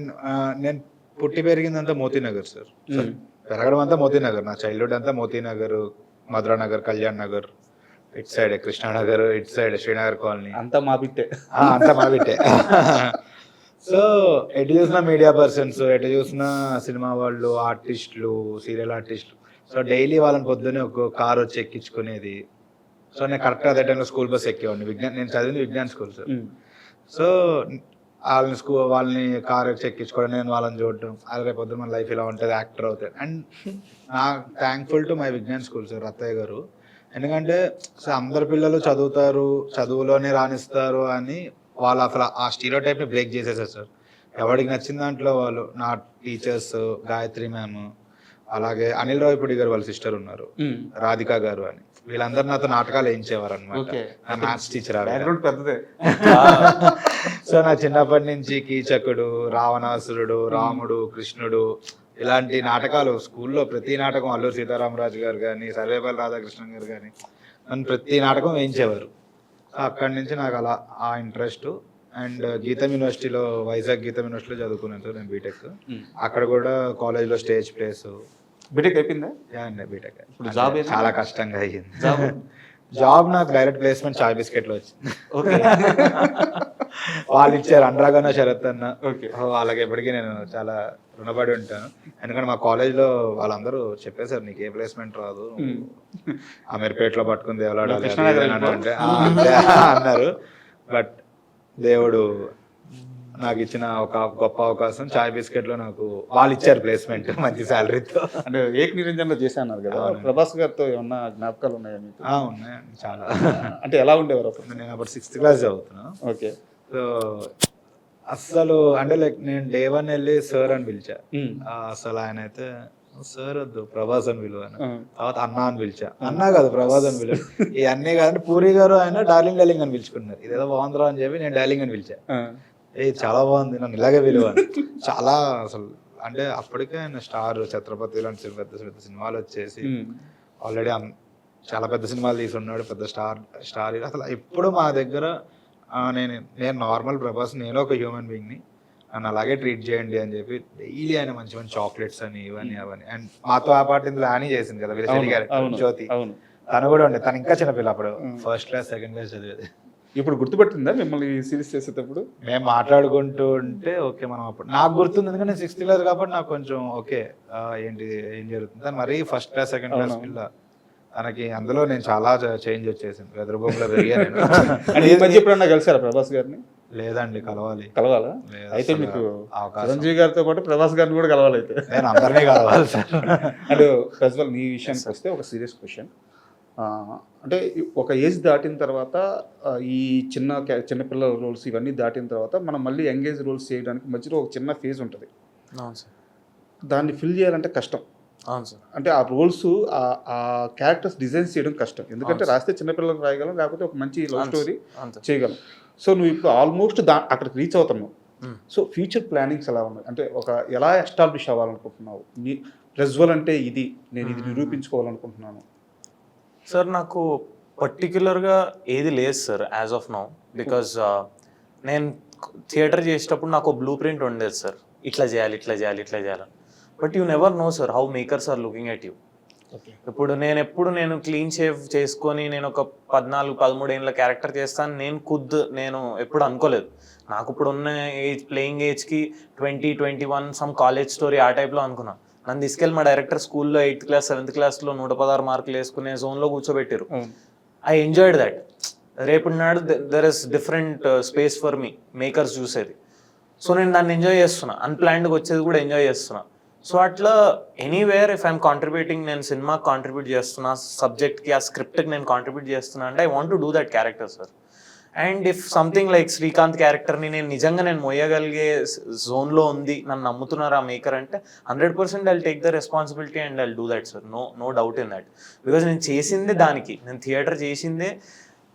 నేను పుట్టి పెరిగిందంతా మోతీనగర్ సార్. పెరగడం అంతా మోతీనగర్. నా చైల్డ్హుడ్ అంతా మోతీనగర్, మధురానగర్, కళ్యాణ్ నగర్, ఇటు సైడ్ కృష్ణానగర్, ఇటు సైడ్ శ్రీనగర్ కాలనీ, అంతా మా బిట్టే. అంతా మా బిట్టే. సో ఎటు చూసిన మీడియా పర్సన్స్, ఎటు చూసిన సినిమా వాళ్ళు, ఆర్టిస్టులు, సీరియల్ ఆర్టిస్టులు, సో డైలీ వాళ్ళని పొద్దున్నే ఒక కార్ వచ్చి ఎక్కించుకునేది. సో నేను కరెక్ట్గా అదే టైంలో స్కూల్ బస్ ఎక్కేవాడిని. నేను చదివింది విజ్ఞాన్ స్కూల్ సార్. సో వాళ్ళని కార్ వచ్చి ఎక్కించుకోవడం, నేను వాళ్ళని చూడటం, అది రేపు పొద్దున మన లైఫ్ ఇలా ఉంటుంది, యాక్టర్ అవుతాయి. అండ్ నా thankful to my Vignan school sir, Rattaiah garu. ఎందుకంటే అందరు పిల్లలు చదువుతారు, చదువులోనే రాణిస్తారు అని వాళ్ళు అసలు ఆ స్టీరియో టైప్ని బ్రేక్ చేసేసారు సార్. ఎవరికి నచ్చిన దాంట్లో వాళ్ళు, నా టీచర్స్ గాయత్రి మ్యామ్, అలాగే అనిల్ రావిపూడి గారు వాళ్ళ సిస్టర్ ఉన్నారు, రాధిక గారు అని, వీళ్ళందరూ నాతో నాటకాలు వేయించేవారు అనమాట. నా మ్యాథ్స్ టీచర్. పెద్దదే. సో నా చిన్నప్పటి నుంచి కీచకుడు, రావణాసురుడు, రాముడు, కృష్ణుడు, ఇలాంటి నాటకాలు స్కూల్లో ప్రతి నాటకం, అల్లూరు సీతారామరాజు గారు కానీ, సర్వేపల్లి రాధాకృష్ణన్ గారు కానీ నన్ను ప్రతి నాటకం వేయించేవారు. సో అక్కడి నుంచి నాకు అలా ఆ ఇంట్రెస్ట్. అండ్ గీతం యూనివర్సిటీలో, వైజాగ్ గీతం యూనివర్సిటీలో చదువుకున్నాను సార్ నేను బీటెక్. అక్కడ కూడా కాలేజ్లో స్టేజ్ ప్లేస్. బీటెక్ అయిపోయిందా? బీటెక్ జాబ్ చాలా కష్టంగా అయ్యింది. జాబ్ నాకు డైరెక్ట్ ప్లేస్మెంట్ చాయ్ బిస్కెట్లో వచ్చింది. వాళ్ళు ఇచ్చారు, అనురాగన్న, శరత్ అన్న. వాళ్ళకి ఎప్పటికీ నేను చాలా రుణపడి ఉంటాను. ఎందుకంటే మా కాలేజ్లో వాళ్ళందరూ చెప్పేశారు, నీకు ఏ ప్లేస్మెంట్ రాదు, అమీర్పేటలో పట్టుకుని దేవలాడాలి అంటే అన్నారు. బట్ దేవుడు నాకు ఇచ్చిన ఒక గొప్ప అవకాశం, చాయ్ బిస్కెట్ లో నాకు వాళ్ళు ఇచ్చారు ప్లేస్మెంట్ మంచి శాలరీతో. అంటే ఏక్ నిరంజన్లో చేశాను కదా, ప్రభాస్ గారితో ఏమన్నా జ్ఞాపకాలు ఉన్నాయా మీకు? ఉన్నాయండి చాలా. అంటే ఎలా ఉండేవారు అప్పుడు? నేను అప్పుడు 6th క్లాస్ చదువుతున్నా. ఓకే. సో అస్సలు అంటే లైక్ నేను డే 1 వెళ్ళి సార్ అని పిలిచా. అసలు ఆయన అయితే సార్ వద్దు, ప్రభాస్ అని పిలువాను. తర్వాత అన్న అని పిలిచా. అన్నా కాదు, ప్రభాస్ అని పిలువ. ఇవన్నీ కాదంటే పూరి గారు ఆయన డార్లింగ్ డార్లింగ్ అని పిలుచుకున్నారు. ఇదేదో బాగుందిరా అని చెప్పి నేను డార్లింగ్ అని పిలిచా. చాలా బాగుంది, నన్ను ఇలాగే పిలువాను. చాలా అసలు అంటే అప్పటికే ఆయన స్టార్, ఛత్రపతి లాంటి పెద్ద పెద్ద సినిమాలు వచ్చేసి ఆల్రెడీ చాలా పెద్ద సినిమాలు తీసి ఉన్నాడు, పెద్ద స్టార్. అసలు ఎప్పుడు మా దగ్గర నేను నార్మల్ ప్రభాస్, నేను ఒక హ్యూమన్ బీయింగ్ని, నన్ను అలాగే ట్రీట్ చేయండి అని చెప్పి డైలీ ఆయన మంచి మంచి చాక్లెట్స్ అని ఇవన్నీ అవన్నీ. అండ్ మాతో ఆ పార్టీ ఇందులో యానీ చేసింది కదా జ్యోతి, తను కూడా ఉండే. తను ఇంకా చిన్నపిల్ల అప్పుడు, 1st క్లాస్ 2nd క్లాస్ చదివేది. ఇప్పుడు గుర్తుపట్టిందా మిమ్మల్ని సిరీస్ చేసేటప్పుడు? మేము మాట్లాడుకుంటూ ఉంటే ఓకే, మనం అప్పుడు నాకు గుర్తుంది ఎందుకంటే నేను 6th క్లాస్ కాబట్టి నాకు కొంచెం ఓకే ఏంటి ఏం జరుగుతుంది. తను మరీ 1st క్లాస్ 2nd క్లాస్ పిల్ల, తనకి అందులో నేను చాలా చేంజ్ వచ్చేసింది. వెదరభూమిలో పెరిగాను. ఎప్పుడన్నా కలిసారా ప్రభాస్ గారిని? లేదండి, కలవాలా? అయితే మీకు చిరంజీవి గారితో పాటు ప్రభాస్ గారిని కూడా కలవాలి. అయితే నేను అందరినీ కలవాలి సార్. అంటే ప్రజ్వల్, నీ విషయానికి వస్తే ఒక సీరియస్ క్వశ్చన్. అంటే ఒక ఏజ్ దాటిన తర్వాత ఈ చిన్నపిల్లల రోల్స్ ఇవన్నీ దాటిన తర్వాత మనం మళ్ళీ యంగేజ్ రోల్స్ చేయడానికి మధ్యలో ఒక చిన్న ఫేజ్ ఉంటుంది. దాన్ని ఫిల్ చేయాలంటే కష్టం. అంటే ఆ రోల్స్, ఆ క్యారెక్టర్స్ డిజైన్స్ చేయడం కష్టం. ఎందుకంటే రాస్తే చిన్నపిల్లలకు రాయగలం, లేకపోతే ఒక మంచి లవ్ స్టోరీ చేయగలం. సో నువ్వు ఇప్పుడు ఆల్మోస్ట్ అక్కడికి రీచ్ అవుతున్నావు. సో ఫ్యూచర్ ప్లానింగ్స్ ఎలా ఉన్నాయి? అంటే ఎలా ఎస్టాబ్లిష్ అవ్వాలనుకుంటున్నావు? ప్రజ్వల్ అంటే ఇది, నేను ఇది నిరూపించుకోవాలనుకుంటున్నాను. సార్ నాకు పర్టిక్యులర్గా ఏది లేదు sir as of now. Because నేను థియేటర్ చేసేటప్పుడు నాకు బ్లూ ప్రింట్ ఉండేది సార్, ఇట్లా చేయాలి. But you never know sir how makers are looking at you. ఇప్పుడు నేను క్లీన్ షేవ్ చేసుకొని నేను ఒక 14-13 ఏళ్ళ క్యారెక్టర్ చేస్తాను నేను ఎప్పుడు అనుకోలేదు. నాకు ఇప్పుడు ఉన్న ప్లేయింగ్ ఏజ్కి 20-21 సమ్ కాలేజ్ స్టోరీ ఆ టైప్లో అనుకున్నా. నన్ను తీసుకెళ్ళి మా డైరెక్టర్ స్కూల్లో 8th క్లాస్ 7th క్లాస్లో 116 మార్కులు వేసుకునే జోన్లో కూర్చోబెట్టారు. I enjoyed that. రేపు నాడు there is different space for me makers చూసేది. సో నేను దాన్ని ఎంజాయ్ చేస్తున్నా, అన్ప్లాన్డ్గా వచ్చేది కూడా ఎంజాయ్ చేస్తున్నా. సో అట్లా ఎనీవేర్ ఇఫ్ ఐఎమ్ కాంట్రిబ్యూటింగ్, నేను సినిమాకి కాంట్రిబ్యూట్ చేస్తున్నా, సబ్జెక్ట్కి ఆ స్క్రిప్ట్కి నేను కాంట్రిబ్యూట్ చేస్తున్నా అంటే I want to do that character sir. And if something like Srikanth క్యారెక్టర్ని నేను నిజంగా మోయగలిగే జోన్లో ఉంది, నన్ను నమ్ముతున్నారు ఆ మేకర్ అంటే 100% I'll take the responsibility and I'll do that sir. No doubt in that. Because నేను చేసిందే దానికి, నేను థియేటర్ చేసిందే.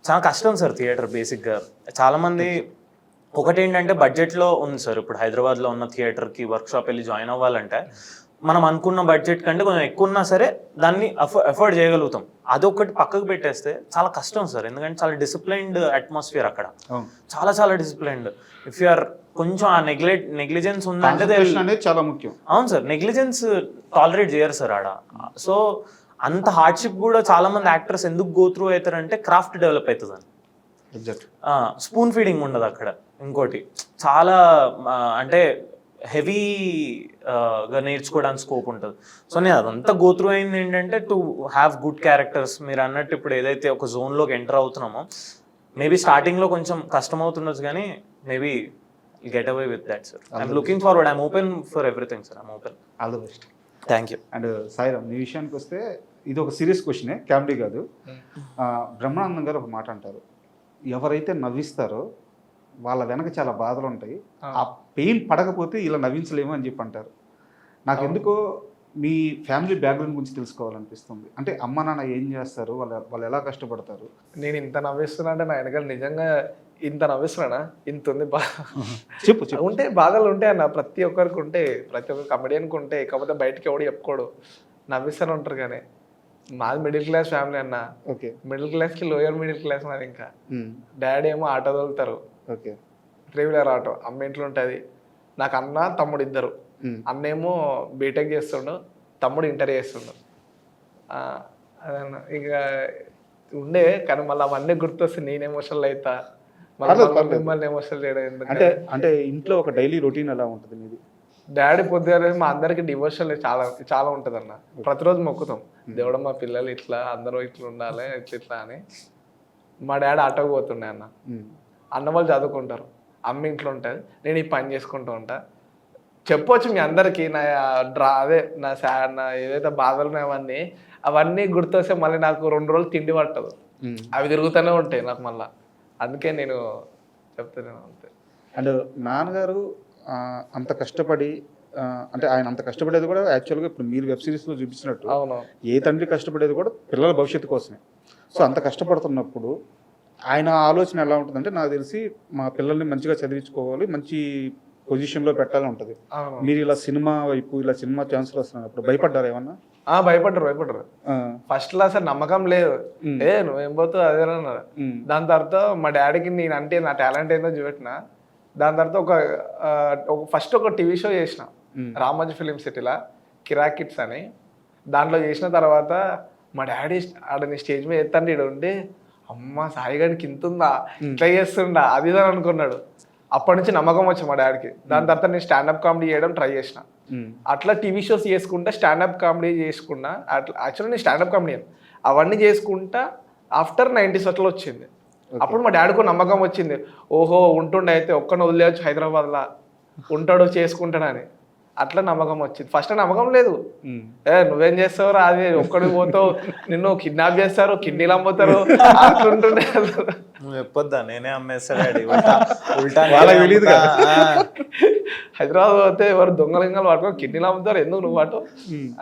చాలా కష్టం సార్ థియేటర్ బేసిక్గా. చాలామంది ఒకటేంటంటే బడ్జెట్లో ఉంది సార్. ఇప్పుడు హైదరాబాద్లో ఉన్న థియేటర్కి వర్క్షాప్ వెళ్ళి జాయిన్ అవ్వాలంటే మనం అనుకున్న బడ్జెట్ కంటే కొంచెం ఎక్కువ ఉన్నా సరే దాన్ని ఎఫోర్డ్ చేయగలుగుతాం. అదొకటి పక్కకు పెట్టేస్తే చాలా కష్టం సార్. ఎందుకంటే చాలా డిసిప్లైన్డ్ అట్మాస్ఫియర్ అక్కడ, చాలా డిసిప్లైన్డ్. ఇఫ్ యు ఆర్ కొంచెం ఆ నెగ్లిజెన్స్ ఉందంటే చాలా ముఖ్యం. అవును సార్, నెగ్లిజెన్స్ టాలరేట్ చేయరు సార్ ఆడ. సో అంత హార్డ్షిప్ కూడా చాలా మంది యాక్టర్స్ ఎందుకు గో త్రూ అవుతారంటే క్రాఫ్ట్ డెవలప్ అవుతుందని. ఎగ్జాక్ట్. స్పూన్ ఫీడింగ్ ఉండదు అక్కడ. ఇంకోటి చాలా అంటే హెవీగా నేర్చుకోవడానికి స్కోప్ ఉంటుంది. సో నేను అదంతా గోత్రూ అయింది ఏంటంటే టు హ్యావ్ గుడ్ క్యారెక్టర్స్. మీరు అన్నట్టు ఇప్పుడు ఏదైతే ఒక జోన్లోకి ఎంటర్ అవుతున్నామో మేబీ స్టార్టింగ్లో కొంచెం కష్టం అవుతుండొచ్చు, కానీ maybe get away with that sir. I'm looking forward. I'm open for everything sir. I'm open. All the best. Thank you. And Sairam, నీ విషయానికి వస్తే ఇది ఒక సీరియస్ క్వశ్చనే, కామెడీ కాదు. బ్రహ్మానందం గారు ఒక మాట అంటారు, ఎవరైతే నవ్విస్తారో వాళ్ళ వెనక చాలా బాధలు ఉంటాయి, ఆ పెయిన్ పడకపోతే ఇలా నవ్వించలేము అని చెప్పి అంటారు. నాకు ఎందుకో మీ ఫ్యామిలీ బ్యాక్గ్రౌండ్ గురించి తెలుసుకోవాలనిపిస్తుంది. అంటే అమ్మ నాన్న ఏం చేస్తారు, వాళ్ళు ఎలా కష్టపడతారు? నేను ఇంత నవ్విస్తున్నా అంటే నా వెనకాల నిజంగా ఇంత నవ్విస్తున్నానా? ఇంత ఉంది చెప్పు. ఉంటే బాధలు ఉంటాయి అన్న, ప్రతి ఒక్కరికి ఉంటే, ప్రతి ఒక్క కమెడియన్కి ఉంటాయి. కాకపోతే బయటకి ఎవడు చెప్పుకోడు, నవ్విస్తూనే ఉంటారు. కానీ మాది మిడిల్ క్లాస్ ఫ్యామిలీ అన్న. ఓకే. మిడిల్ క్లాస్కి లోయర్ మిడిల్ క్లాస్ మాది. ఇంకా డాడీ ఏమో ఆటో తోలుతారు, ఓకే, 3-wheeler ఆటో. అమ్మ ఇంట్లో ఉంటుంది. నాకు అన్న తమ్ముడు ఇద్దరు. అన్నేమో బీటెక్ చేస్తుండు, తమ్ముడు ఇంటర్ చేస్తుండు. అదన్న ఇక ఉండే. కానీ మళ్ళీ అవన్నీ గుర్తొస్తే నేను ఎమోషనల్ అవుతా, మిమ్మల్ని ఎమోషనల్ చేయడం. అంటే ఇంట్లో ఒక డైలీ రొటీన్ ఎలా ఉంటుంది మీది? డాడీ పొద్దుగానే మా అందరికి డివోషనల్ చాలా చాలా ఉంటుంది అన్న. ప్రతిరోజు మొక్కుతాం, దేవుడు మా పిల్లలు ఇట్లా అందరూ ఇట్లా ఉండాలి, ఇట్లా అని. మా డాడీ ఆటోకి పోతుండే అన్న. అన్న వాళ్ళు చదువుకుంటారు, అమ్మ ఇంట్లో ఉంటుంది, నేను ఈ పని చేసుకుంటూ ఉంటా. చెప్పొచ్చు మీ అందరికీ నా నా ఏదైతే బాధలు ఉన్నాయో అవన్నీ గుర్తొస్తే మళ్ళీ నాకు 2 రోజులు తిండి పట్టదు. అవి తిరుగుతూనే ఉంటాయి నాకు మళ్ళీ. అందుకే నేను చెప్తాను అంతే. అండ్ నాన్నగారు అంత కష్టపడి, అంటే ఆయన అంత కష్టపడేది కూడా యాక్చువల్గా ఇప్పుడు మీరు వెబ్ సిరీస్లో చూపించినట్టు అవును, ఏ తండ్రి కష్టపడేది కూడా పిల్లల భవిష్యత్తు కోసమే. సో అంత కష్టపడుతున్నప్పుడు ఆయన ఆలోచన ఎలా ఉంటుందంటే, నాకు తెలిసి మా పిల్లల్ని మంచిగా చదివించుకోవాలి, మంచి పొజిషన్లో పెట్టాలని ఉంటుంది. మీరు ఇలా సినిమా వైపు, ఇలా సినిమా ఛాన్సులు వస్తున్నప్పుడు భయపడ్డారు ఏమన్నా? భయపడ్డారు. ఫస్ట్ లో అసలు నమ్మకం లేదు. నువ్వేం పోతావు అదే అన్నారు. దాని తర్వాత మా డాడీకి నేను అంటే నా టాలెంట్ ఏందో చూపెట్టిన. దాని తర్వాత ఫస్ట్ ఒక టీవీ షో చేసిన రామోజీ ఫిలిం సిటీలో, కిరాక్ కిడ్స్ అని. దాంట్లో చేసిన తర్వాత మా డాడీ ఆడని స్టేజ్ మీద ఎత్తండి, ఇక్కడ ఉండి అమ్మ సాయి గారికి ఇంత ఉందా, ఇట్లా చేస్తుండా అది ఇదని అనుకున్నాడు. అప్పటి నుంచి నమ్మకం వచ్చింది మా డాడీకి. దాని తర్వాత నేను స్టాండప్ కామెడీ చేయడం ట్రై చేసిన. అట్లా టీవీ షోస్ చేసుకుంటా, స్టాండప్ కామెడీ చేసుకున్నా. అట్లా యాక్చువల్లీ నేను స్టాండప్ కామెడీ అవన్నీ చేసుకుంటా. ఆఫ్టర్ 90s అట్లా వచ్చింది. అప్పుడు మా డాడీకి నమ్మకం వచ్చింది, ఓహో ఉంటుండే అయితే ఒక్కడిని వదిలేయచ్చు హైదరాబాద్లో, ఉంటాడు చేసుకుంటాడని. అట్లా నమ్మకం వచ్చింది. ఫస్ట్ నమ్మకం లేదు. నువ్వేం చేస్తావు రా, అది ఒక్కడికి పోతావు, నిన్ను కిడ్నాప్ చేస్తారు, కిడ్నీలు అమ్ముతారు, అట్లుంటుండే. నువ్వు చెప్పొద్దా, నేనే అమ్మేస్తాడు. హైదరాబాద్ పోతే ఎవరు దొంగలింగాలు పట్టుకో కిడ్నీలు అమ్ముతారు, ఎందుకు నువ్వు అటు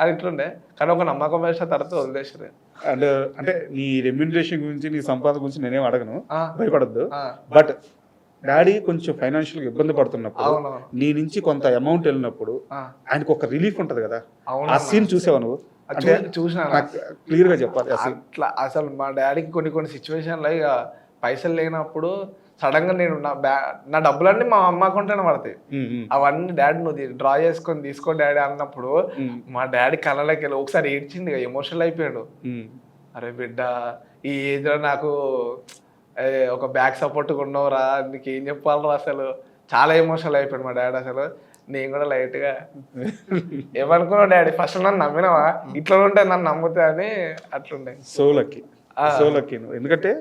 అని ఇట్లుండే. కానీ ఒక నమ్మకం వేసిన తర్వాత వదిలేసారు. అండ్ అంటే నీ రెమ్యూనరేషన్ గురించి, నీ సంపాదన గురించి నేనేం అడగను, భయపడద్దు. బట్ డాడీ కొంచెం ఫైనాన్షియల్గా ఇబ్బంది పడుతున్నప్పుడు, నీ నుంచి కొంత అమౌంట్ వెళ్ళినప్పుడు ఆయనకు ఒక రిలీఫ్ ఉంటుంది కదా, ఆ సీన్ చూసావా నువ్వు? చూసిన క్లియర్ గా చెప్పాలి. అట్లా అసలు మా డాడీకి కొన్ని సిచ్యువేషన్లో ఇక పైసలు లేనప్పుడు సడన్ గా నేను నా డబ్బులన్నీ మా అమ్మ అకౌంట్లోనే పడతాయి. అవన్నీ డాడీ నువ్వు డ్రా చేసుకొని తీసుకో డాడీ అన్నప్పుడు మా డాడీ కళ్ళలోకి వెళ్ళి ఒకసారి ఏడ్చింది, ఎమోషనల్ అయిపోయాడు. అరే బిడ్డ, ఈ ఏజ్ లో నాకు ఒక బ్యాక్ సపోర్ట్ ఉన్నవరా, నీకు ఏం చెప్పాలరా, అసలు చాలా ఎమోషనల్ అయిపోయాడు మా డాడీ. అసలు నేను కూడా లైట్ గా ఏమనుకున్నావు డాడీ, ఫస్ట్ నన్ను నమ్మినావా, ఇట్లా ఉంటే నన్ను నమ్ముతా అని అట్లుండే. సో లక్కీ నువ్వు. ఎందుకంటే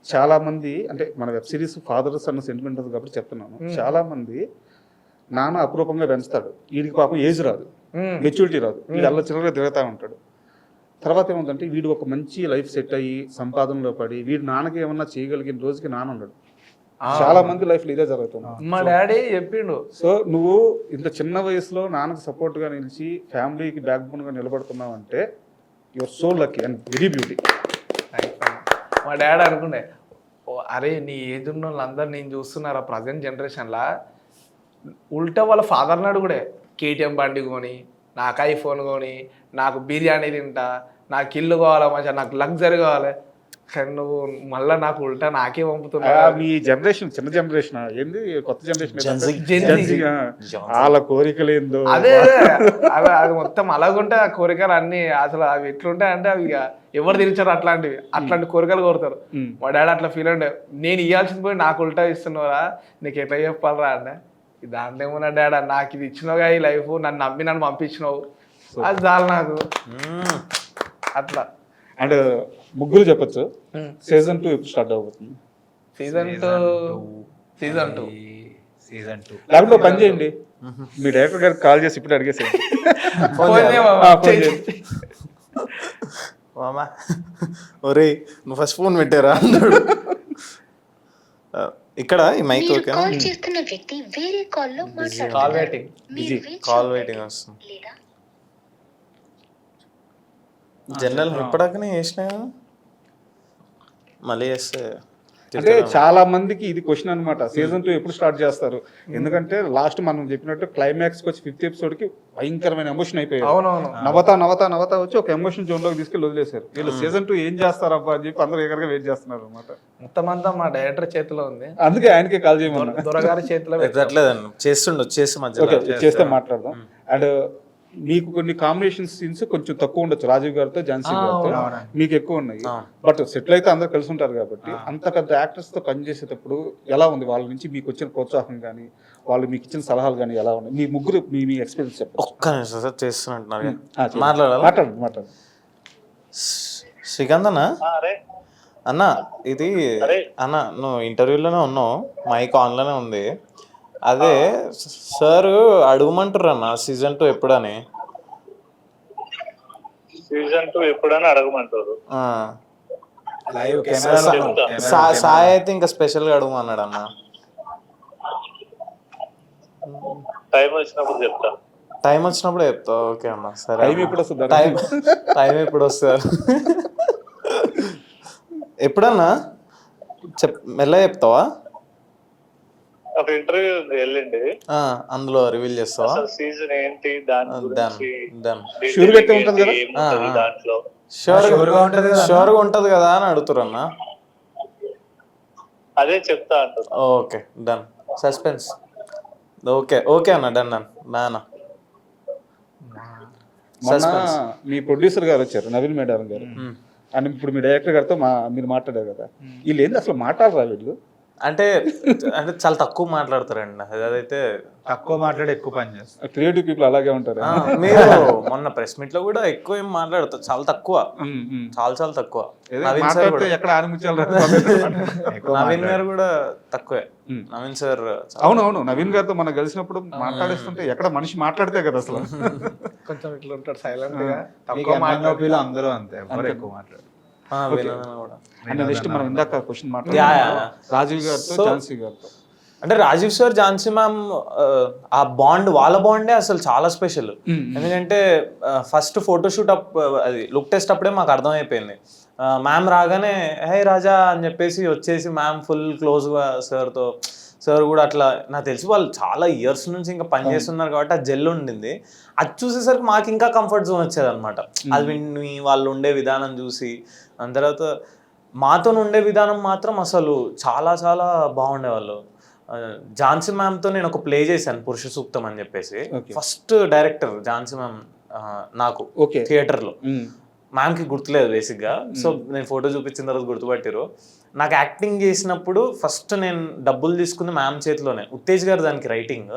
చాలా మంది, అంటే మన వెబ్ సిరీస్ ఫాదర్స్ అన్న సెంటిమెంట్ ఉంది కాబట్టి చెప్తున్నాను, చాలా మంది నాన్న అపురూపంగా పెంచుతాడు, వీడికి పాపం ఏజ్ రాదు, మెచ్యూరిటీ రాదు, వీడు అల్ల చిల్లరగా తిరుగుతూ ఉంటాడు. తర్వాత ఏముందంటే వీడు ఒక మంచి లైఫ్ సెట్ అయ్యి సంపాదనలో పడి వీడు నాన్నకి ఏమన్నా చేయగలిగిన రోజుకి నాన్న ఉండడు. చాలా మంది లైఫ్ లో ఇదే జరుగుతుంది. మా డాడీ చెప్పిండు. సో నువ్వు ఇంత చిన్న వయసులో నాన్నకు సపోర్ట్ గా నిలిచి ఫ్యామిలీకి బ్యాక్ బోన్ గా నిలబడుతున్నావు అంటే your so lucky and very beauty. మా డాడీ అనుకుండే, అరే నీ ఏజ్ ఉన్న వాళ్ళందరూ నేను చూస్తున్నారా ప్రజెంట్ జనరేషన్లా, ఉల్టా వాళ్ళ ఫాదర్ని అడుగుడే, కేటీఎం బండి కొని, నాకు ఐఫోన్ కొని, నాకు బిర్యానీ తింటా, నాకు ఇల్లు కావాలా, మంచిగా నాకు లగ్జరీ కావాలి. కానీ నువ్వు మళ్ళా నాకు ఉల్టా నాకే పంపుతున్నావు. మీ జనరేషన్ చిన్న జనరేషన్ ఏంది కొత్త జనరేషన్ Gen Z. వాళ్ళ కోరికలు ఏందో అదే అది మొత్తం అలాగుంటే ఆ కోరికలు అన్ని అసలు అవి ఎట్లుంటాయి అంటే అవి ఇక ఎవరు తీర్చారు అట్లాంటి కోరికలు కోరుతారు. మా డాడీ అట్లా ఫీల్ ఉండే, నేను ఇవ్వాల్సింది పోయి నాకు ఉల్టా ఇస్తున్నావురా, నీకు ఎట్లా చెప్పాలరా అంటే, దాంట్లో ఏమన్నా డాడీ నాకు ఇది ఇచ్చినావుగా ఈ లైఫ్, నన్ను నమ్మి నన్ను పంపించినావు, అది చాలు నాకు అట్లా. అండ్ ముగ్గురు చెప్పొచ్చు సీజన్ 2 ఎప్పుడు స్టార్ట్ అవబోతుంది? సీజన్ టూ సీజన్ 2 లేకపోతే పని చేయండి, మీ డైరెక్టర్ గారికి కాల్ చేసి ఇప్పుడు అడిగేసేయండి. మామా ఒరే నువ్వు ఫస్ట్ ఫోన్ పెట్టారా అన్నాడు. ఇక్కడ ఈ మైక్ మీరు ఓకేనా? కాల్ చేస్తున్న వ్యక్తి వేరే కాల్లో కాల్ మాట్లాడుతున్నారు. వెయిటింగ్. మీరు వేచి కాల్ ఉండండి. వెయిటింగ్ వస్తుంది. లేదా జనరల్ ఇప్పటికనే చేసినా కదా, మళ్ళీ చేస్తే అంటే చాలా మందికి ఇది క్వశ్చన్ అనమాట, సీజన్ 2 ఎప్పుడు స్టార్ట్ చేస్తారు? ఎందుకంటే లాస్ట్ మనం చెప్పినట్టు క్లైమాక్స్ కి వచ్చి 5th ఎపిసోడ్ కి భయంకరమైన ఎమోషన్ అయిపోయారు. అవునవును. నవత వచ్చి ఒక ఎమోషన్ జోన్ లోకి తీసుకెళ్ళి వదిలేశారు. వీళ్ళు సీజన్ 2 ఏం చేస్తారు అబ్బా అని చెప్పి అందరూ ఎగరగా వెయిట్ చేస్తున్నారు అనమాట. మొత్తం అంతా మా డైరెక్టర్ చేతిలో ఉంది, అందుకే ఆయనకే కాల్ చేయమన్నా. దొరగారి చేతిలో పెట్టాం. ఎట్లేదండి చేస్తుండు చేసి మధ్యలో ఓకే చేస్తే మాట్లాడదాం. అండ్ మీకు కొన్ని కాంబినేషన్ సీన్స్ కొంచెం తక్కువ ఉండొచ్చు, రాజీవ్ గారితో ఝాన్సీ గారితో మీకు ఎక్కువ ఉన్నాయి. బట్ సెటిల్ అయితే అందరు కలిసి ఉంటారు కాబట్టి అంత పెద్ద యాక్టర్స్ తో పనిచేసేటప్పుడు ఎలా ఉంది? వాళ్ళ నుంచి మీకు వచ్చిన ప్రోత్సాహం కానీ వాళ్ళు మీకు ఇచ్చిన సలహాలు కానీ ఎలా ఉన్నాయి? మీ ముగ్గురు మీ ఎక్స్పీరియన్స్ చెప్పండి. ఒక్క నిమిషం సార్ చేస్తున్నట్టున్నారు మాట్లాడు. శ్రీకాంత్ అన్న ఇది అన్న నువ్వు ఇంటర్వ్యూలోనే ఉన్నావు, మైక్ ఆన్లోనే ఉంది. అదే సార్ అడగమంటారు అన్న సీజన్ 2 ఎప్పుడని. సీజన్ 2 ఎప్పుడని అడగమంటారు. లైవ్ సాయి అయితే ఇంకా స్పెషల్ గా అడగమన్నాడు అన్న. టైం వచ్చినప్పుడు చెప్తా. టైం వచ్చినప్పుడు చెప్తా. ఓకే అన్న సరే. టైం ఎప్పుడు వస్తుంది? టైం ఎప్పుడు వస్తారు? ఎప్పుడన్నా మెల్ల చెప్తావా? ఒక ఇంటర్వ్యూ ఉంది వెళ్ళండి, అందులో రివీల్ చేస్తావా? సీజన్ ఏంటి దాని గురించి షూర్ గా అయితే ఉంటుంది కదా? ఏముంటది దాంట్లో. షూర్ గా ఉంటది కదా అని అడుగుతారు అన్న. అదే చెప్తా అంటారు. Okay done. Suspense. Okay okay అన్న డన్ అన్న. మొన్న మీ ప్రొడ్యూసర్ గారు వచ్చారు, నవీన్ మేడారం గారు. అండ్ ఇప్పుడు మీ డైరెక్టర్ గారితో మీరు మాట్లాడారు కదా, వీళ్ళు ఏంది అసలు మాట్లాడరా? వీళ్ళు అంటే చాలా తక్కువ మాట్లాడతారండి. అదైతే తక్కువ మాట్లాడి ఎక్కువ పని చేస్తారు. క్రియేటివ్ పీపుల్ అలాగే ఉంటారు. మీరు మొన్న ప్రెస్ మీట్ లో కూడా ఎక్కువ ఏం మాట్లాడతారు, చాలా తక్కువ, చాలా తక్కువ. ఎక్కడ ఆనందించాలి? నవీన్ గారు కూడా తక్కువే. నవీన్ సార్ అవునవును, నవీన్ గారితో మనం కలిసినప్పుడు మాట్లాడేస్తుంటే ఎక్కడ మనిషి మాట్లాడితే కదా అసలు కొంచెం ఇట్లా ఉంటాడు సైలెంట్ గా, మీకు తక్కువ MNOP లో అందరూ అంతే, ఎవరు ఎక్కువ మాట్లాడు. అండ్ నెక్స్ట్ మనం ఇందాక క్వశ్చన్ రాజీవ్ గారితో ఝాన్సీ గారితో. అంటే రాజీవ్ సార్ ఝాన్సీ మ్యామ్ ఆ బాండ్, వాళ్ళ బాండే అసలు చాలా స్పెషల్. ఎందుకంటే ఫస్ట్ ఫోటోషూట్ అది లుక్ టెస్ట్ అప్పుడే మాకు అర్థమైపోయింది. మ్యామ్ రాగానే హే రాజా అని చెప్పేసి వచ్చేసి మ్యామ్ ఫుల్ క్లోజ్గా సార్తో. సార్ కూడా అట్లా నాకు తెలిసి వాళ్ళు చాలా ఇయర్స్ నుంచి ఇంకా పనిచేస్తున్నారు కాబట్టి ఆ జెల్ ఉండింది. అది చూసేసరికి మాకు ఇంకా కంఫర్ట్ జోన్ వచ్చేది అనమాట. అది విని వాళ్ళు ఉండే విధానం చూసి, దాని తర్వాత మాతో ఉండే విధానం మాత్రం అసలు చాలా చాలా బాగుండేవాళ్ళు. ఝాన్సీ మ్యామ్తో నేను ఒక ప్లే చేశాను, పురుష సూక్తం అని చెప్పేసి. ఫస్ట్ డైరెక్టర్ ఝాన్సీ మ్యామ్ నాకు థియేటర్లో. మ్యామ్కి గుర్తులేదు బేసిక్గా, సో నేను ఫోటో చూపించిన తర్వాత గుర్తుపట్టారు. నాకు యాక్టింగ్ చేసినప్పుడు ఫస్ట్ నేను డబ్బులు తీసుకుంది మ్యామ్ చేతిలోనే. ఉత్తేజ్ గారు దానికి రైటింగ్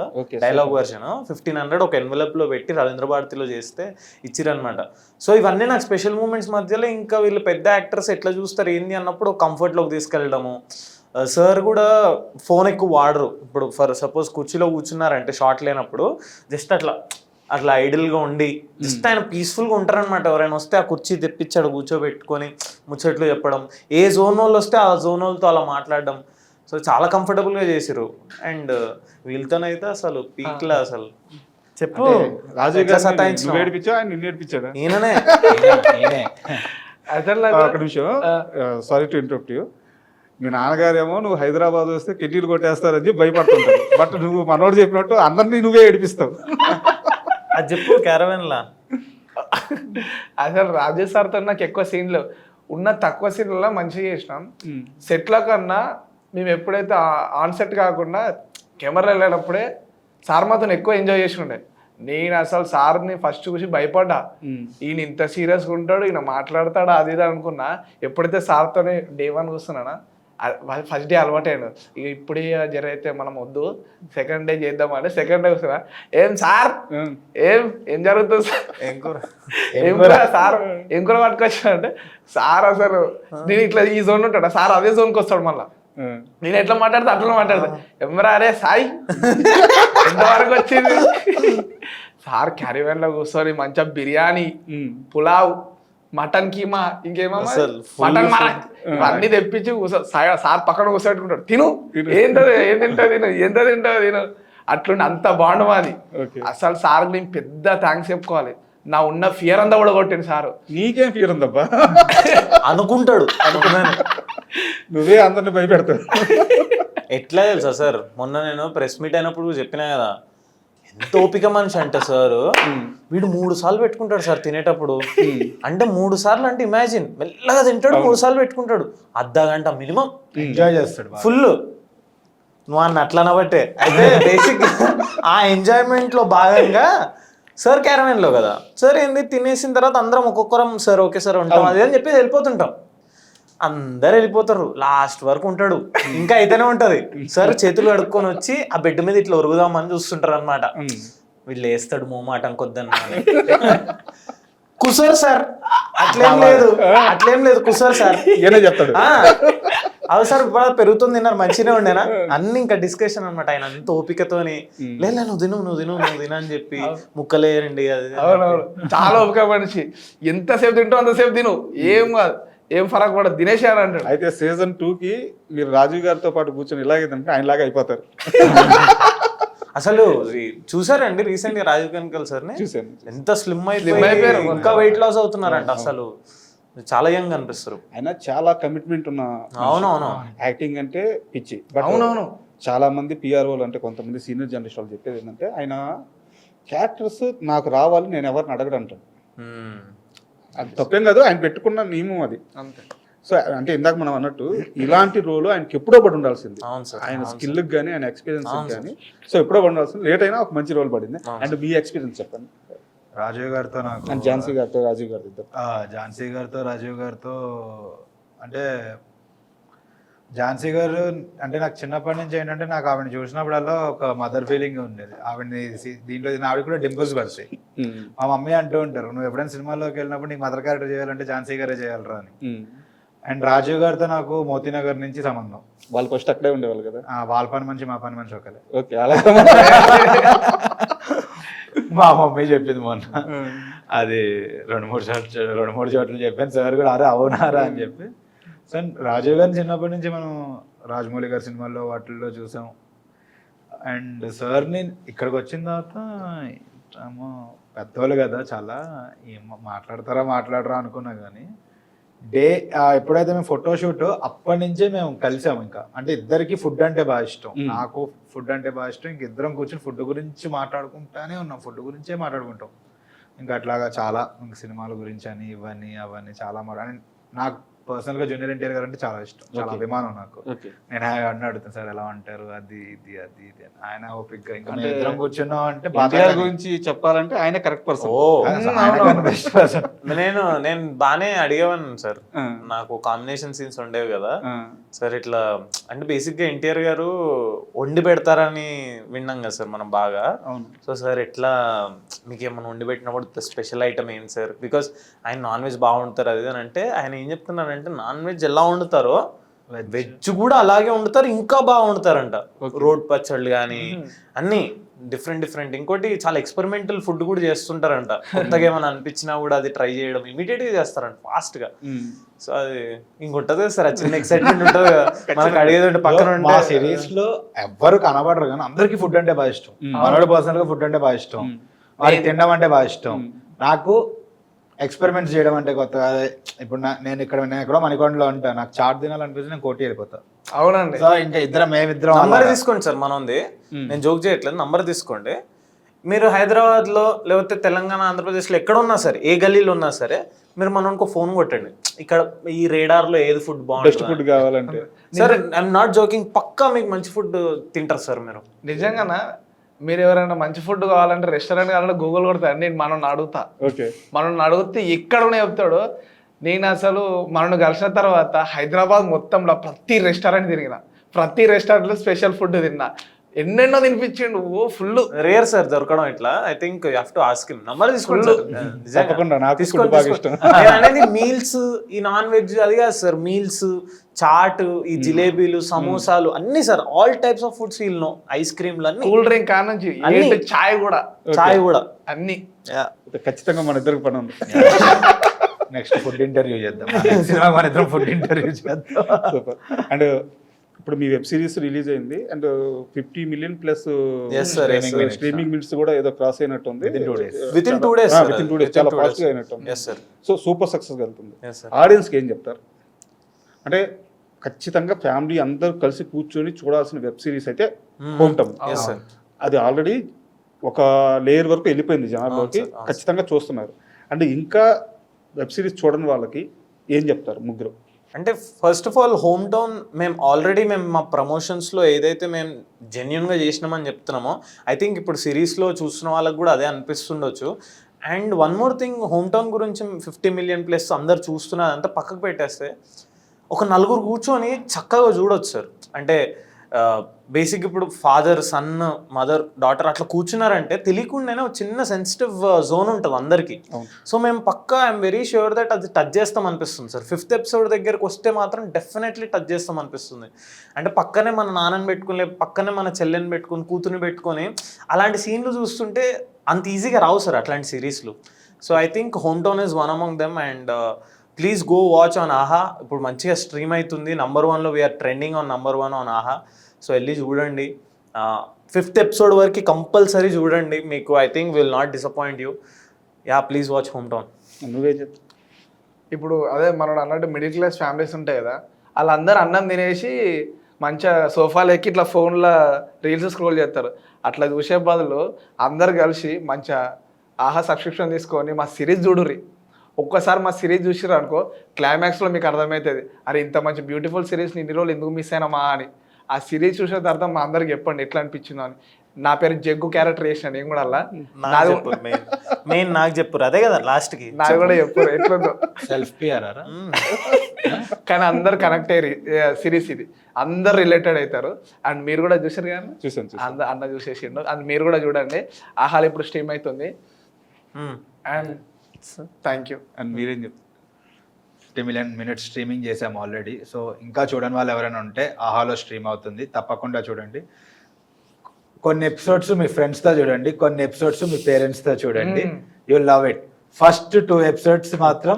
డైలాగ్ వర్షన్ 1500 ఒక ఎన్వలప్లో పెట్టి రవీంద్ర భారతిలో చేస్తే ఇచ్చిరనమాట. సో ఇవన్నీ నాకు స్పెషల్ మూమెంట్స్ మధ్యలో. ఇంకా వీళ్ళు పెద్ద యాక్టర్స్ ఎట్లా చూస్తారు ఏంది అన్నప్పుడు కంఫర్ట్లోకి తీసుకెళ్ళడము. సార్ కూడా ఫోన్ ఎక్కువ వాడరు. ఇప్పుడు ఫర్ సపోజ్ కుర్చీలో కూర్చున్నారంటే షార్ట్ లేనప్పుడు జస్ట్ అట్లా ఐడిల్గా ఉండి జస్ట్ ఆయన పీస్ఫుల్గా ఉంటారనమాట. ఎవరైనా వస్తే ఆ కుర్చీ తెప్పించాడు కూర్చోబెట్టుకొని ముచ్చట్లు చెప్పడం, ఏ జోన్ వాళ్ళు వస్తే ఆ జోన్ వాళ్ళతో అలా మాట్లాడడం. సో చాలా కంఫర్టబుల్గా చేసిరు. అండ్ వీళ్ళతోనైతే అసలు పీక్లా అసలు చెప్పు. రాజీవ్ గారు ఏడిపించా, ఆయన ఏడిపించాడా? ఈయననే. ఒక నిమిషం, సారీ టు ఇంటరప్ట్ యూ. మీ నాన్నగారేమో నువ్వు హైదరాబాద్ వస్తే కెటీలు కొట్టేస్తారని చెప్పి భయపడుతుంటారు. బట్ నువ్వు మనోడు చెప్పినట్టు అందరినీ నువ్వే ఏడిపిస్తావు. అది చెప్పు క్యారవెన్ లా. అసలు రాజేష్ సార్తో నాకు ఎక్కువ సీన్లు ఉన్న తక్కువ సీన్లలో మంచిగా చేసినాం. సెట్ల కన్నా మేము ఎప్పుడైతే ఆన్ సెట్ కాకుండా కెమెరా వెళ్ళినప్పుడే సార్ మాతో ఎక్కువ ఎంజాయ్ చేసి ఉండే. నేను అసలు సార్ని ఫస్ట్ చూసి భయపడ్డా, ఈయన ఇంత సీరియస్గా ఉంటాడు, ఈయన మాట్లాడతాడా అది ఇది అనుకున్నా. ఎప్పుడైతే సార్తోనే డే 1 కూర్చున్నానా, ఫస్ట్ డే అలవాటైనా ఇక ఇప్పుడే జరిగితే మనం వద్దు, సెకండ్ డే చేద్దామంటే సెకండ్ డే కూర్చున్నా. ఏం సార్ ఏం జరుగుతుంది సార్, ఏం సార్ ఏం కూర పట్టుకొచ్చా అంటే, సార్ అసలు నేను ఇట్లా ఈ జోన్ ఉంటాడా సార్, అదే జోన్కి వస్తాడు. మళ్ళీ నేను ఎట్లా మాట్లాడతా అట్లా మాట్లాడతా. ఎవరా అరే సాయి ఎంతవరకు వచ్చింది సార్, క్యారీవెన్ లో కూర్చొని మంచిగా బిర్యానీ, పులావ్, మటన్ కీమా, ఇంకేమో మటన్ మరక్ ఇవన్నీ తెప్పించి సార్ పక్కన కూర్చోబెట్టుకుంటాడు. తిను ఏం తింటా తిను, ఎంత తింటా తిను, అట్లుండి అంత బాగుండు మాది. అసలు సార్ నేను పెద్ద థ్యాంక్స్ చెప్పుకోవాలి. నా ఉన్న ఫియర్ అంతా కూడా కొట్టింది సార్. నీకేం ఫియర్ ఉందబ్బా, అనుకుంటాడు అనుకున్నాను. నువ్వే అందరిని భయపెడతావు. ఎట్లా తెలుసా సార్, మొన్న నేను ప్రెస్ మీట్ అయినప్పుడు చెప్పినా కదా, ఎంత ఓపిక మనిషి అంటే సార్, వీడు 3 సార్లు పెట్టుకుంటాడు సార్ తినేటప్పుడు. అంటే 3 సార్లు అంటే ఇమాజిన్, మెల్లగా తింటాడు, 3 సార్లు పెట్టుకుంటాడు, అర్ధ గంట మినిమం ఎంజాయ్ చేస్తాడు ఫుల్. నువ్వు అన్న అట్లా అనబట్టే అయితే బేసిక్ ఆ ఎంజాయ్మెంట్ లో భాగంగా సార్ క్యారవెన్ లో కదా సార్ ఏంది తినేసిన తర్వాత అందరం ఒక్కొక్కరం సార్ ఓకే సార్ ఉంటాం అది అని చెప్పి వెళ్ళిపోతుంటాం. అందరు వెళ్ళిపోతారు, లాస్ట్ వరకు ఉంటాడు, ఇంకా అయితేనే ఉంటది. సార్ చేతులు కడుక్కొని వచ్చి ఆ బెడ్ మీద ఇట్లా ఒరుగుదామని చూస్తుంటారు అనమాట. వీళ్ళు వేస్తాడు మోమాటం కొద్దన్న కుసర్ సార్, అట్లేం లేదు కుసర్ సార్ ఏనే చెప్తాడు. అవి సార్ బాగా పెరుగుతుంది తిన్నారు మంచిగానే ఉండేనా అన్ని ఇంకా డిస్కషన్ అనమాట. ఆయన అంత ఓపికతోని లేదా నువ్వు తిను అని చెప్పి ముక్కలేరండి అది. అవునవును, చాలా ఓపిక మనిషి. ఎంతసేపు తింటావు అంతసేపు తిను, ఏం కాదు, ఏం ఫరక్ పడదు, దినేష్ అని అంటాడు. అయితే సీజన్ 2కి మీరు రాజీవ్ గారితో పాటు కూర్చొని ఇలాగే తింటే ఆయనలాగా అయిపోతారు. అసలు చూసారండి రీసెంట్ గా రాజీవ్ కనకల్ సార్ చూసాను. ఎంత స్లిమ్ అయిపోయారు, ఇంకా వెయిట్ లాస్ అవుతున్నారంట. అసలు చాలా యంగ్ అనిపిస్తారు. ఆయన చాలా కమిట్మెంట్ ఉన్న. అవునవును, యాక్టింగ్ అంటే పిచ్చి. బట్ అవునవును, చాలా మంది పిఆర్ఓలు అంటే కొంతమంది సీనియర్ జర్నలిస్ట్ వాళ్ళు చెప్పేది ఏంటంటే, ఆయన క్యారెక్టర్స్ నాకు రావాలి, నేను ఎవరిని అడగడంటాను. అది తప్పేం కాదు, ఆయన పెట్టుకున్న నియమం అది అంతే. సో అంటే ఇందాక మనం అన్నట్టు ఇలాంటి రోల్ ఆయనకి ఎప్పుడో పడి ఉండాల్సింది. ఆయన స్కిల్కి కానీ ఆయన ఎక్స్పీరియన్స్ కానీ. సో ఎప్పుడో పడి ఉండాల్సింది, లేట్ అయినా ఒక మంచి రోల్ పడింది. అండ్ మీ ఎక్స్పీరియన్స్ చెప్పండి. రాజీవ్ గారితో నాకు, ఝాన్సీ గారితో రాజీవ్ గారితో ఇద్దరు. ఝాన్సీ గారితో రాజీవ్ గారితో అంటే, ఝాన్సీ గారు అంటే నాకు చిన్నప్పటి నుంచి ఏంటంటే, నాకు ఆవిడని చూసినప్పుడల్లా ఒక మదర్ ఫీలింగ్ ఉండేది. ఆవిడని దీంట్లో ఆవిడ కూడా డింపుల్స్ పడతాయి. మా మమ్మీ అంటూ ఉంటారు, నువ్వు ఎప్పుడైనా సినిమాలోకి వెళ్ళినప్పుడు నీకు మదర్ క్యారెక్టర్ చేయాలంటే ఝాన్సీ గారే చేయాలరా అని. అండ్ రాజీవ్ గారితో నాకు మోతీనగర్ నుంచి సంబంధం. వాళ్ళు ఫస్ట్ అక్కడే ఉండేవాళ్ళు కదా. వాళ్ళ పని మనిషి మా పని మనిషి ఒకలే. ఓకే, అలా మా మమ్మీ చెప్పింది మొన్న. అది 2-3 చోట్ల చెప్పాను. సార్ కూడా అరే అవునారా అని చెప్పి. సో రాజీవ్ గారిని చిన్నప్పటి నుంచి మనం రాజమౌళి గారి సినిమాల్లో వాటిల్లో చూసాం. అండ్ సార్ని ఇక్కడికి వచ్చిన తర్వాత పెద్దవాళ్ళు కదా, చాలా ఏం మాట్లాడరా అనుకున్నా. కానీ ఎప్పుడైతే మేము ఫోటోషూట్ అప్పటి నుంచే మేము కలిసాము. ఇంకా అంటే ఇద్దరికి ఫుడ్ అంటే బాగా ఇష్టం, నాకు ఫుడ్ అంటే బాగా ఇష్టం. ఇంక ఇద్దరం కూర్చొని ఫుడ్ గురించి మాట్లాడుకుంటానే ఉన్నాం, ఫుడ్ గురించే మాట్లాడుకుంటాం. ఇంకా అట్లాగా చాలా ఇంకా సినిమాల గురించి అని ఇవన్నీ అవన్నీ చాలా నాకు పర్సనల్ గా జూనియర్ ఎన్టీఆర్ గారు అంటే చాలా ఇష్టం, చాలా అభిమానం నాకు. నేను అన్నీ అడుగుతాను, సార్ ఎలా ఉంటారు అది ఇది అని. ఆయన ఓపిక్ ఇంకా ఇద్దరం కూర్చున్నాం అంటే ఎన్టీఆర్ గురించి చెప్పాలంటే ఆయన కరెక్ట్ పర్సన్. నేను బానే అడిగేవాను సార్, నాకు కాంబినేషన్ సీన్స్ ఉండేవి కదా సార్. ఇట్లా అంటే బేసిక్ గా ఎన్టీఆర్ గారు వండి పెడతారని విన్నాం కదా సార్ మనం బాగా. సో సార్ ఎట్లా మీకు ఏమైనా వండి పెట్టినప్పుడు స్పెషల్ ఐటమ్ ఏంటి సార్, బికాస్ ఆయన నాన్ వెజ్ బాగుంటారు అది అని అంటే, ఆయన ఏం చెప్తున్నారంటే నాన్ వెజ్ ఎలా వండుతారో వెజ్ కూడా అలాగే వండుతారు, ఇంకా బాగా వండుతారంట. రోడ్ పచ్చళ్ళు కానీ అన్ని డిఫరెంట్. ఇంకోటి చాలా ఎక్స్పెరిమెంటల్ ఫుడ్ కూడా చేస్తుంటారంట. కొత్తగా ఏమైనా అనిపించినా కూడా అది ట్రై చేయడం ఇమీడియట్ గా చేస్తారంట, ఫాస్ట్ గా. సో అది ఇంకొంటది సార్, చిన్న ఎక్సైట్మెంట్ ఉంటుంది మనకు అడిగేది. పక్కన మా సిరీస్ లో ఎవ్వరు కనబడరు కానీ అందరికి ఫుడ్ అంటే బాగా ఇష్టం. మనోడు పర్సనల్ గా ఫుడ్ అంటే బాగా ఇష్టం, వారికి తినడం అంటే బాగా ఇష్టం. నాకు ఎక్స్పెరిమెంట్స్ చేయడం అంటే కొత్తగా. ఇప్పుడు నేను ఎక్కడో మణికొండలో ఉంటా, నాకు చాట్ తినాలనిపిస్తే నేను కోటి వెళ్ళిపోతా. అవునండి. సో ఇంకా మేమిద్దరం నంబర్ తీసుకోండి సార్, మనది నేను జోక్ చేయట్లేదు, నంబర్ తీసుకోండి. మీరు హైదరాబాద్లో లేకపోతే తెలంగాణ ఆంధ్రప్రదేశ్లో ఎక్కడ ఉన్నా సరే, ఏ గల్లీలో ఉన్నా సరే, మీరు మనకు ఫోన్ కొట్టండి, ఇక్కడ ఈ రేడార్లో ఏది ఫుడ్ బెస్ట్ బాగుంటుంది ఫుడ్ కావాలంటే సార్, ఐఎమ్ నాట్ జోకింగ్, పక్కా మీకు మంచి ఫుడ్ తింటారు సార్ మీరు. నిజంగానా మీరు ఎవరైనా మంచి ఫుడ్ కావాలంటే రెస్టారెంట్ కావాలంటే గూగుల్ కొడతారు, నేను మనం అడుగుతా. ఓకే మనం అడిగితే ఎక్కడ ఉన్నాయి చెప్తాడు. నేను అసలు మనను కలిసిన తర్వాత హైదరాబాద్ మొత్తంలో ప్రతి రెస్టారెంట్ తిరిగిన, ప్రతి రెస్టారెంట్లో స్పెషల్ ఫుడ్ తిన్నా, ఎన్నెన్నో తినిపించిండు. ఓ ఫుల్ రేర్ సార్ దొరకడం ఇట్లా. I think you have to ask him. Number తీసుకోండి తప్పకుండా, నాకు food బాగా ఇష్టం. అనేది మీల్స్, ఈ నాన్ వెజ్ అది కాదు సార్, మీల్స్, చాట్, ఈ జిలేబీలు, సమోసాలు అన్ని sir, all types of foods వీళ్ళు, ఐస్ క్రీమ్లు అన్ని, కూల్ డ్రింక్ కాడ నుంచి చాయ్ కూడా, అన్ని. ఖచ్చితంగా మన ఇద్దరికి పని ఉంది. నెక్స్ట్ ఫుడ్ ఇంటర్వ్యూ చేద్దాం, సినిమా మన ఇద్దరం ఫుడ్ ఇంటర్వ్యూ చేద్దాం. సూపర్. అండ్ ఇప్పుడు మీ వెబ్ సిరీస్ రిలీజ్ అయింది and 50 million plus streaming minutes కూడా ఏదో క్రాస్ అయినట్టు ఉంది. విత్ ఇన్ 2 days చాలా ఫాస్ట్ గా అయినట్టు. Yes sir. So super success వెళ్తుంది. ఆడియన్స్ కి ఏం చెప్తారు అంటే ఖచ్చితంగా ఫ్యామిలీ అందరూ కలిసి కూర్చొని చూడాల్సిన వెబ్ సిరీస్ అయితే హోమ్ టౌన్. అది ఆల్రెడీ ఒక లేయర్ వరకు వెళ్ళిపోయింది జనాల్లోకి, ఖచ్చితంగా చూస్తున్నారు. అండ్ ఇంకా వెబ్ సిరీస్ చూడని వాళ్ళకి ఏం చెప్తారు ముగ్గురు? అంటే first of all home town మేము ఆల్రెడీ మా ప్రమోషన్స్లో ఏదైతే మేము జెన్యున్గా చేసినామని చెప్తున్నామో, ఐ థింక్ ఇప్పుడు సిరీస్లో చూస్తున్న వాళ్ళకి కూడా అదే అనిపిస్తుండొచ్చు. And one more thing, home town గురించి 50 million ప్లస్ అందరు చూస్తున్నారు అంతా పక్కకు పెట్టేస్తే, ఒక నలుగురు కూర్చొని చక్కగా చూడొచ్చు సార్. అంటే బేసిక్ ఇప్పుడు ఫాదర్, సన్, మదర్, డాటర్ అట్లా కూర్చున్నారంటే తెలియకుండానే ఒక చిన్న సెన్సిటివ్ జోన్ ఉంటుంది అందరికీ. సో మేము పక్కా ఐఎమ్ వెరీ ష్యూర్ దట్ అది టచ్ చేస్తాం అనిపిస్తుంది సార్. 5th episode దగ్గరకు వస్తే మాత్రం డెఫినెట్లీ టచ్ చేస్తాం అనిపిస్తుంది. అంటే పక్కనే మన నాన్నని పెట్టుకుని, లేకపోతే పక్కనే మన చెల్లెని పెట్టుకుని, కూతుర్ని పెట్టుకొని అలాంటి సీన్లు చూస్తుంటే అంత ఈజీగా రావు సార్ అట్లాంటి సిరీస్లు. So I think home town is one among them. And please go watch on Aha. ఇప్పుడు మంచిగా స్ట్రీమ్ అవుతుంది. నంబర్ 1లో we're trending on number 1 on Aha. So వెళ్ళి చూడండి. 5th episode వరకు కంపల్సరీ చూడండి, మీకు I think will not disappoint you. Yeah, please watch home town. నువ్వే చెప్తా. ఇప్పుడు అదే మనం అన్నట్టు మిడిల్ క్లాస్ ఫ్యామిలీస్ ఉంటాయి కదా, వాళ్ళందరూ అన్నం తినేసి మంచిగా సోఫాలు ఎక్కి ఇట్లా ఫోన్లో రీల్స్ స్క్రోల్ చేస్తారు. అట్లా చూసే బదులు అందరు కలిసి మంచిగా ఆహా సబ్స్క్రిప్షన్ తీసుకొని మా సిరీస్ చూడుర్రి. ఒక్కసారి మా సిరీస్ చూసిర్రు అనుకో, క్లైమాక్స్లో మీకు అర్థమవుతుంది, అరే ఇంత మంచి బ్యూటిఫుల్ సిరీస్ని ఇన్ని రోజులు ఎందుకు మిస్ అయినామా అని. ఆ సిరీస్ చూసిన తర్వాత మా అందరికి చెప్పండి ఎట్లా అనిపించిందో అని. నా పేరు జగ్గు క్యారెక్టర్ చేసిన నేను కూడా అలా మెయిన్ నాకు చెప్పు, అదే కదా లాస్ట్కి నాకు కూడా చెప్పారు ఎట్లుందో. సెల్ఫ్ పిఆర్ కానీ అందరు కనెక్ట్ అయ్యారు సిరీస్, ఇది అందరు రిలేటెడ్ అవుతారు. అండ్ మీరు కూడా చూసారు కానీ, చూసాను. అన్న చూసేసిండు. అండ్ మీరు కూడా చూడండి. ఆహాలు ఇప్పుడు స్ట్రీమ్ అవుతుంది. And thank you. అండ్ మీరేం చెప్తారు? 50 million minutes స్ట్రీమింగ్ చేసాము ఆల్రెడీ. సో ఇంకా చూడని వాళ్ళు ఎవరైనా ఉంటే ఆహాలో స్ట్రీమ్ అవుతుంది, తప్పకుండా చూడండి. కొన్ని ఎపిసోడ్స్ మీ ఫ్రెండ్స్తో చూడండి, కొన్ని ఎపిసోడ్స్ మీ పేరెంట్స్తో చూడండి. You love it. First 2 episodes మాత్రం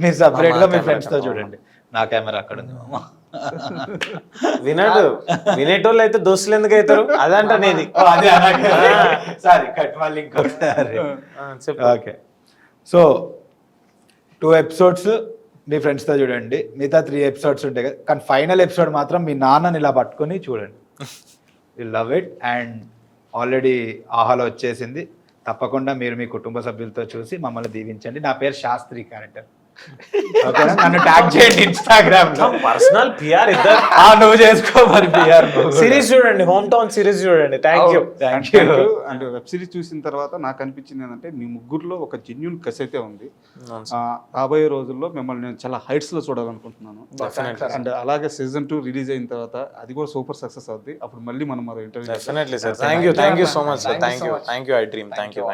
మీరు సపరేట్గా మీ ఫ్రెండ్స్తో చూడండి. నా కెమెరా అక్కడ ఉంది మామ. వినేటోళ్ళు అయితే దోస్తులు ఎందుకు అవుతారు అదంట అనేది. సారీ కట్, మళ్ళీ ఇంకొకసారి. ఓకే, సో 2 episodes మీ ఫ్రెండ్స్తో చూడండి, మిగతా 3 episodes ఉంటాయి కదా. కానీ ఫైనల్ ఎపిసోడ్ మాత్రం మీ నాన్నని ఇలా పట్టుకొని చూడండి. You love it. And already ఆహాలో వచ్చేసింది. తప్పకుండా మీరు మీ కుటుంబ సభ్యులతో చూసి మమ్మల్ని దీవించండి. నా పేరు శాస్త్రి క్యారెక్టర్. నన్ను ట్యాగ్ చేయండి ఇన్స్టాగ్రామ్ లో. పర్సనల్ పిఆర్ ఇద్దరు నువ్వు చేసుకో మరి పిఆర్. సిరీస్ చూడండి, హోమ్ టౌన్ సిరీస్ చూడండి. Thank you. And web series చూసిన తర్వాత నాకు అనిపించింది ఏంటంటే మీ ముగ్గురులో ఒక జెన్యున్ కసి అయితే ఉంది. రాబోయే రోజుల్లో మిమ్మల్ని నేను చాలా హైట్స్ లో చూడాలనుకుంటున్నాను. అండ్ అలాగే సీజన్ 2 రిలీజ్ అయిన తర్వాత అది కూడా సూపర్ సక్సెస్ అవుద్ది. అప్పుడు మళ్ళీ మనం మరో interview. Definitely sir. Thank you so much sir. Thank you. I dream. Thank you.